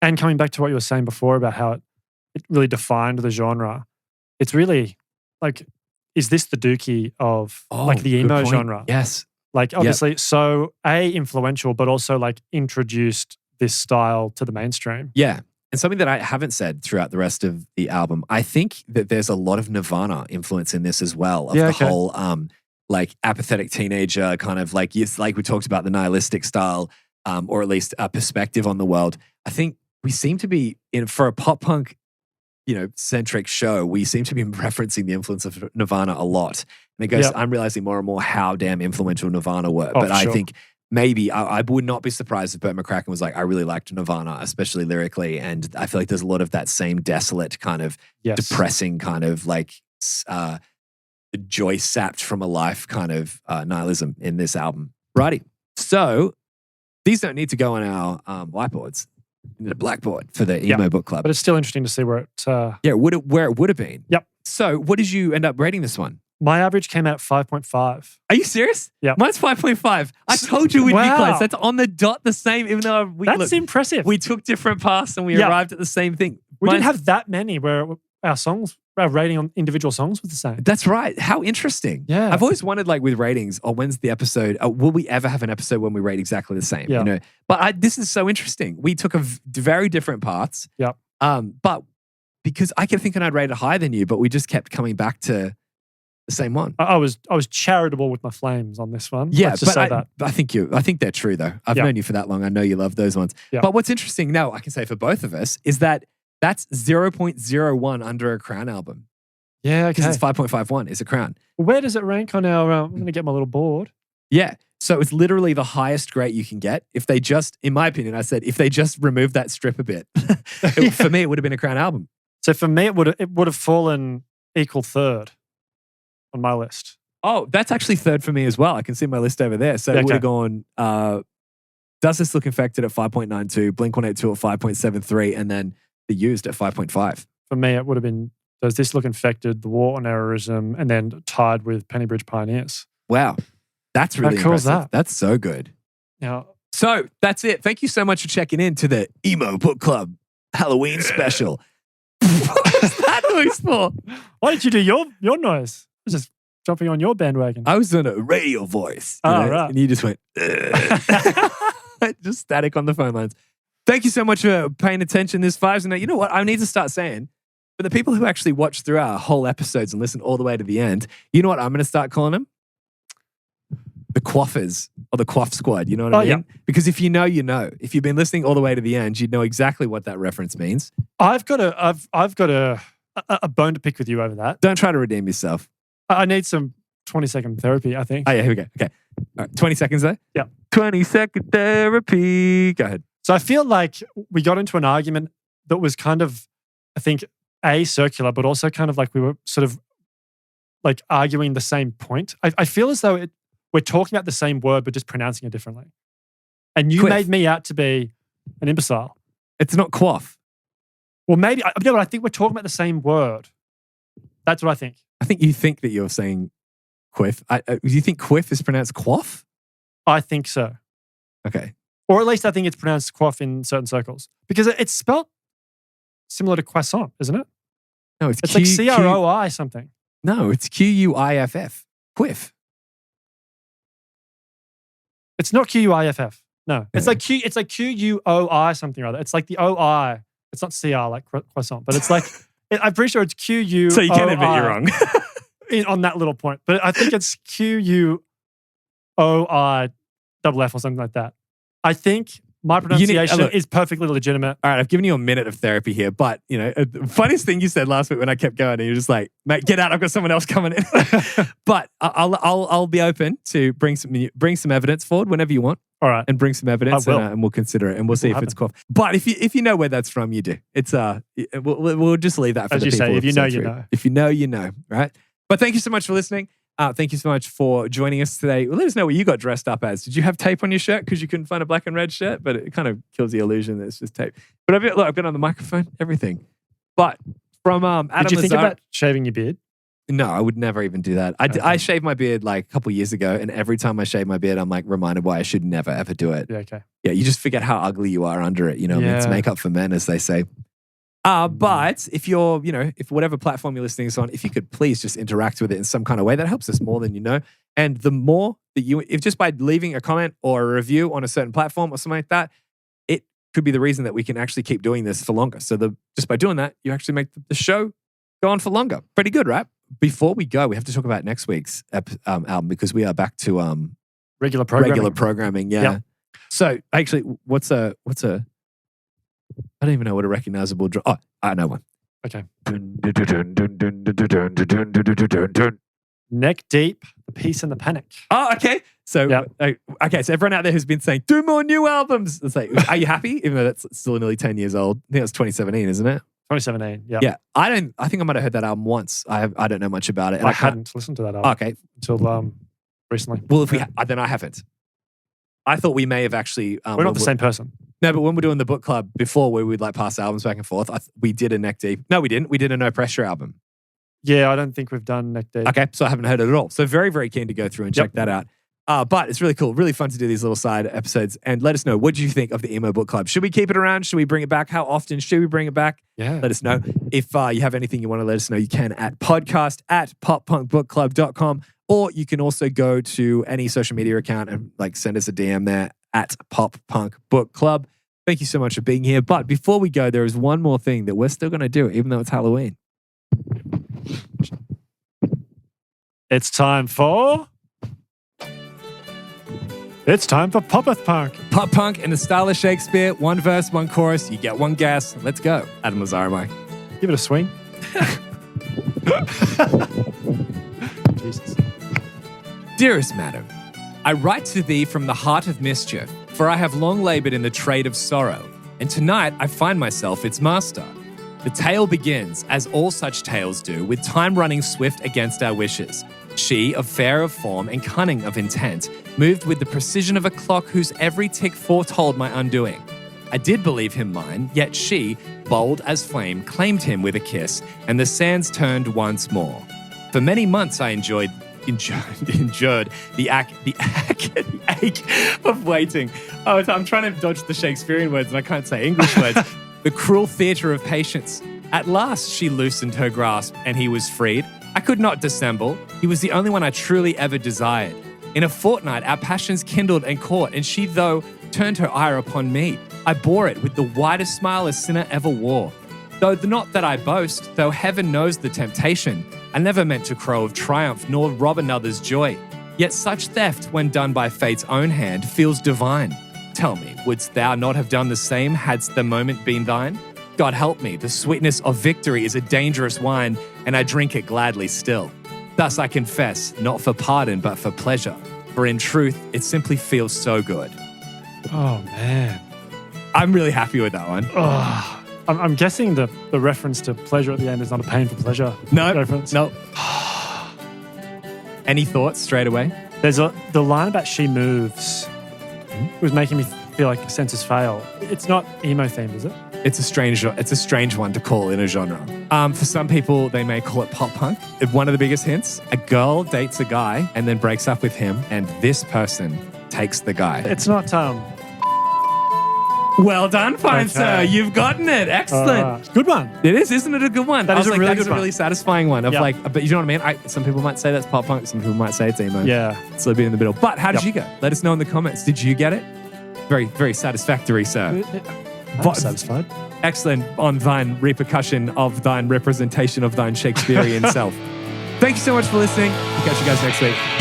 And coming back to what you were saying before about how it really defined the genre, it's really like, is this the Dookie of like the emo genre? Yes. Like, obviously, so influential, but also like introduced this style to the mainstream. Yeah. And something that I haven't said throughout the rest of the album, I think that there's a lot of Nirvana influence in this as well, of the whole like apathetic teenager kind of like, yes, like we talked about the nihilistic style, or at least a perspective on the world. I think we seem to be for a pop punk, you know, centric show, we seem to be referencing the influence of Nirvana a lot. And it goes, I'm realizing more and more how damn influential Nirvana were. But I think maybe I would not be surprised if Burt McCracken was like, I really liked Nirvana, especially lyrically. And I feel like there's a lot of that same desolate kind of depressing kind of like joy sapped from a life kind of nihilism in this album. Righty. So these don't need to go on our whiteboards. In the blackboard for the Emo Book Club. But it's still interesting to see where it... where it would have been. Yep. So what did you end up rating this one? My average came out 5.5. Are you serious? Yeah. Mine's 5.5. I told you we'd be close. That's on the dot the same, even though That's impressive. We took different paths and we arrived at the same thing. We didn't have that many where our rating on individual songs was the same. That's right. How interesting. Yeah. I've always wondered, like, with ratings, when's the episode? Will we ever have an episode when we rate exactly the same? Yeah. You know? But this is so interesting. We took very different paths. Yep. But because I kept thinking I'd rate it higher than you, but we just kept coming back to the same one. I was charitable with my flames on this one. Yeah, Let's just say that. I think they're true though. I've known you for that long. I know you love those ones. Yeah. But what's interesting now, I can say for both of us, is that that's 0.01 under a Crown album. Yeah, okay. Because it's 5.51 is a Crown. Where does it rank on our... I'm going to get my little board. Yeah. So it's literally the highest grade you can get. If they just, in my opinion, I said, if they just removed that strip a bit, for me, it would have been a Crown album. So for me, it would have fallen equal third on my list. Oh, that's actually third for me as well. I can see my list over there. So it would have gone, Does This Look Infected at 5.92, Blink-182 at 5.73, and then The Used at 5.5. For me, it would have been Does this look infected? The war on errorism, and then tied with Pennybridge Pioneers. Wow. That's really How cool is impressive. that? That's so good. Now, So that's it. Thank you so much for checking in to the Emo Book Club Halloween special. What was that noise for? why did you do your noise? I was just jumping on your bandwagon. I was doing a radio voice. you Oh, know, right. And you just went, just static on the phone lines. Thank you so much for paying attention this vibes. And you know what? I need to start saying, for the people who actually watch through our whole episodes and listen all the way to the end, you know what I'm going to start calling them? The Quaffers or the Quaff Squad. You know what I mean? Yeah. Because if you know, you know. If you've been listening all the way to the end, you'd know exactly what that reference means. I've got a bone to pick with you over that. Don't try to redeem yourself. I need some 20-second therapy, I think. Oh, yeah, here we go. Okay. All right, 20 seconds there? Yeah. 20-second therapy. Go ahead. So I feel like we got into an argument that was kind of, I think, circular, but also kind of like we were sort of like arguing the same point. I feel as though we're talking about the same word, but just pronouncing it differently. And you Quiff. made me out to be an imbecile. It's not quaff. Well, maybe, but I think we're talking about the same word. That's what I think. I think you think that you're saying quiff. Do you think quiff is pronounced quaff? I think so. Okay. Or at least I think it's pronounced quaff in certain circles. Because it's spelled similar to croissant, isn't it? No, it's It's like CROI something. No, it's QUIFF. Quiff. It's not QUIFF. No. It's Yeah. like QUOI something or other. It's like the OI. It's not CR like croissant, but it's like, I'm pretty sure it's QUOI. So you can't admit you're wrong. On that little point. But I think it's QUOI double F or something like that. I think my pronunciation look. is perfectly legitimate. All right, I've given you a minute of therapy here, but you know, the funniest thing you said last week when I kept going, and you're just like, "Mate, get out! I've got someone else coming in." But I'll be open to bring some evidence forward whenever you want, All right. and bring some evidence, I will. and we'll consider it, and we'll see if will it's cool. But if you know where that's from, you do. It's we'll just leave that for As the you people. say, if you of know, episode you 3. know. If you know, you know, right? But thank you so much for listening. Thank you so much for joining us today. Well, let us know what you got dressed up as. Did you have tape on your shirt because you couldn't find a black and red shirt? But it kind of kills the illusion that it's just tape. But I've got on the microphone, everything. But from Adam Did you think Lazar, about shaving your beard? no, I would never even do that. I shaved my beard like a couple years ago, and every time I shave my beard, I'm like reminded why I should never ever do it. Yeah, okay. Yeah, you just forget how ugly you are under it. You know, it's Yeah. makeup for men, as they say. But if you're, if whatever platform you're listening to us on, if you could please just interact with it in some kind of way, that helps us more than you know. And the more that if just by leaving a comment or a review on a certain platform or something like that, it could be the reason that we can actually keep doing this for longer. So just by doing that, you actually make the show go on for longer. Pretty good, right? Before we go, we have to talk about next week's album because we are back to Regular programming. programming. Yeah. Yep. So actually, what's a I don't even know what a recognizable drum. Oh, I know one. Okay. Neck Deep, The Peace and the Panic. Oh, okay. So, Yep. okay. So everyone out there who's been saying, do more new albums. It's like, are you happy? Even though that's still nearly 10 years old. I think that's 2017, isn't it? 2017, yeah. Yeah. I think I might have heard that album once. I don't know much about it. And I can't- hadn't listened to that album Okay. until recently. Well, if then I haven't. I thought we may have actually. We're not the same person. No, but when we're doing the book club before where we'd like pass albums back and forth, we did a Neck Deep. No, we didn't. We did a No Pressure album. Yeah, I don't think we've done Neck Deep. Okay, so I haven't heard it at all. So very, very keen to go through and check that out. But it's really cool, really fun to do these little side episodes. And let us know, what do you think of the Emo Book Club? Should we keep it around? Should we bring it back? How often should we bring it back? Yeah. Let us know. If you have anything you want to let us know, you can at podcast@poppunkbookclub.com, or you can also go to any social media account and send us a DM there at Pop Punk Book Club. Thank you so much for being here. But before we go, there is one more thing that we're still going to do, even though it's Halloween. It's time for Poppeth Punk. Pop Punk in the style of Shakespeare. One verse, one chorus. You get one guess. Let's go. Adam Lazar, Mike. Give it a swing. Jesus. Dearest madam, I write to thee from the heart of mischief, for I have long labored in the trade of sorrow, and tonight I find myself its master. The tale begins, as all such tales do, with time running swift against our wishes. She, of fair of form and cunning of intent, moved with the precision of a clock whose every tick foretold my undoing. I did believe him mine, yet she, bold as flame, claimed him with a kiss, and the sands turned once more. For many months I endured the ache of waiting. Oh, I'm trying to dodge the Shakespearean words and I can't say English words. The cruel theatre of patience. At last she loosened her grasp and he was freed. I could not dissemble. He was the only one I truly ever desired. In a fortnight our passions kindled and caught, and she, though, turned her ire upon me. I bore it with the widest smile a sinner ever wore. Though not that I boast, though heaven knows the temptation, I never meant to crow of triumph nor rob another's joy. Yet such theft, when done by fate's own hand, feels divine. Tell me, wouldst thou not have done the same hadst the moment been thine? God help me, the sweetness of victory is a dangerous wine, and I drink it gladly still. Thus I confess, not for pardon but for pleasure, for in truth it simply feels so good. Oh, man. I'm really happy with that one. Oh, I'm guessing the reference to pleasure at the end is not a pain for pleasure reference. No. Any thoughts straight away? There's the line about she moves was making me feel like senses fail. It's not emo themed, is it? It's a strange one to call in a genre. For some people, they may call it pop punk. One of the biggest hints, a girl dates a guy and then breaks up with him, and this person takes the guy. It's not Well done, fine sir. You've gotten it. Excellent. Good one. It is, isn't it a good one? That is a really that good is a really one. satisfying one. Of Yep. like, but you know what I mean? Some people might say that's pop punk. Some people might say it's emo. Yeah. It's a little bit in the middle. But how did you go? Let us know in the comments. Did you get it? Very, very satisfactory, sir. I'm satisfied. Excellent on thine repercussion of thine representation of thine Shakespearean self. Thank you so much for listening. We'll catch you guys next week.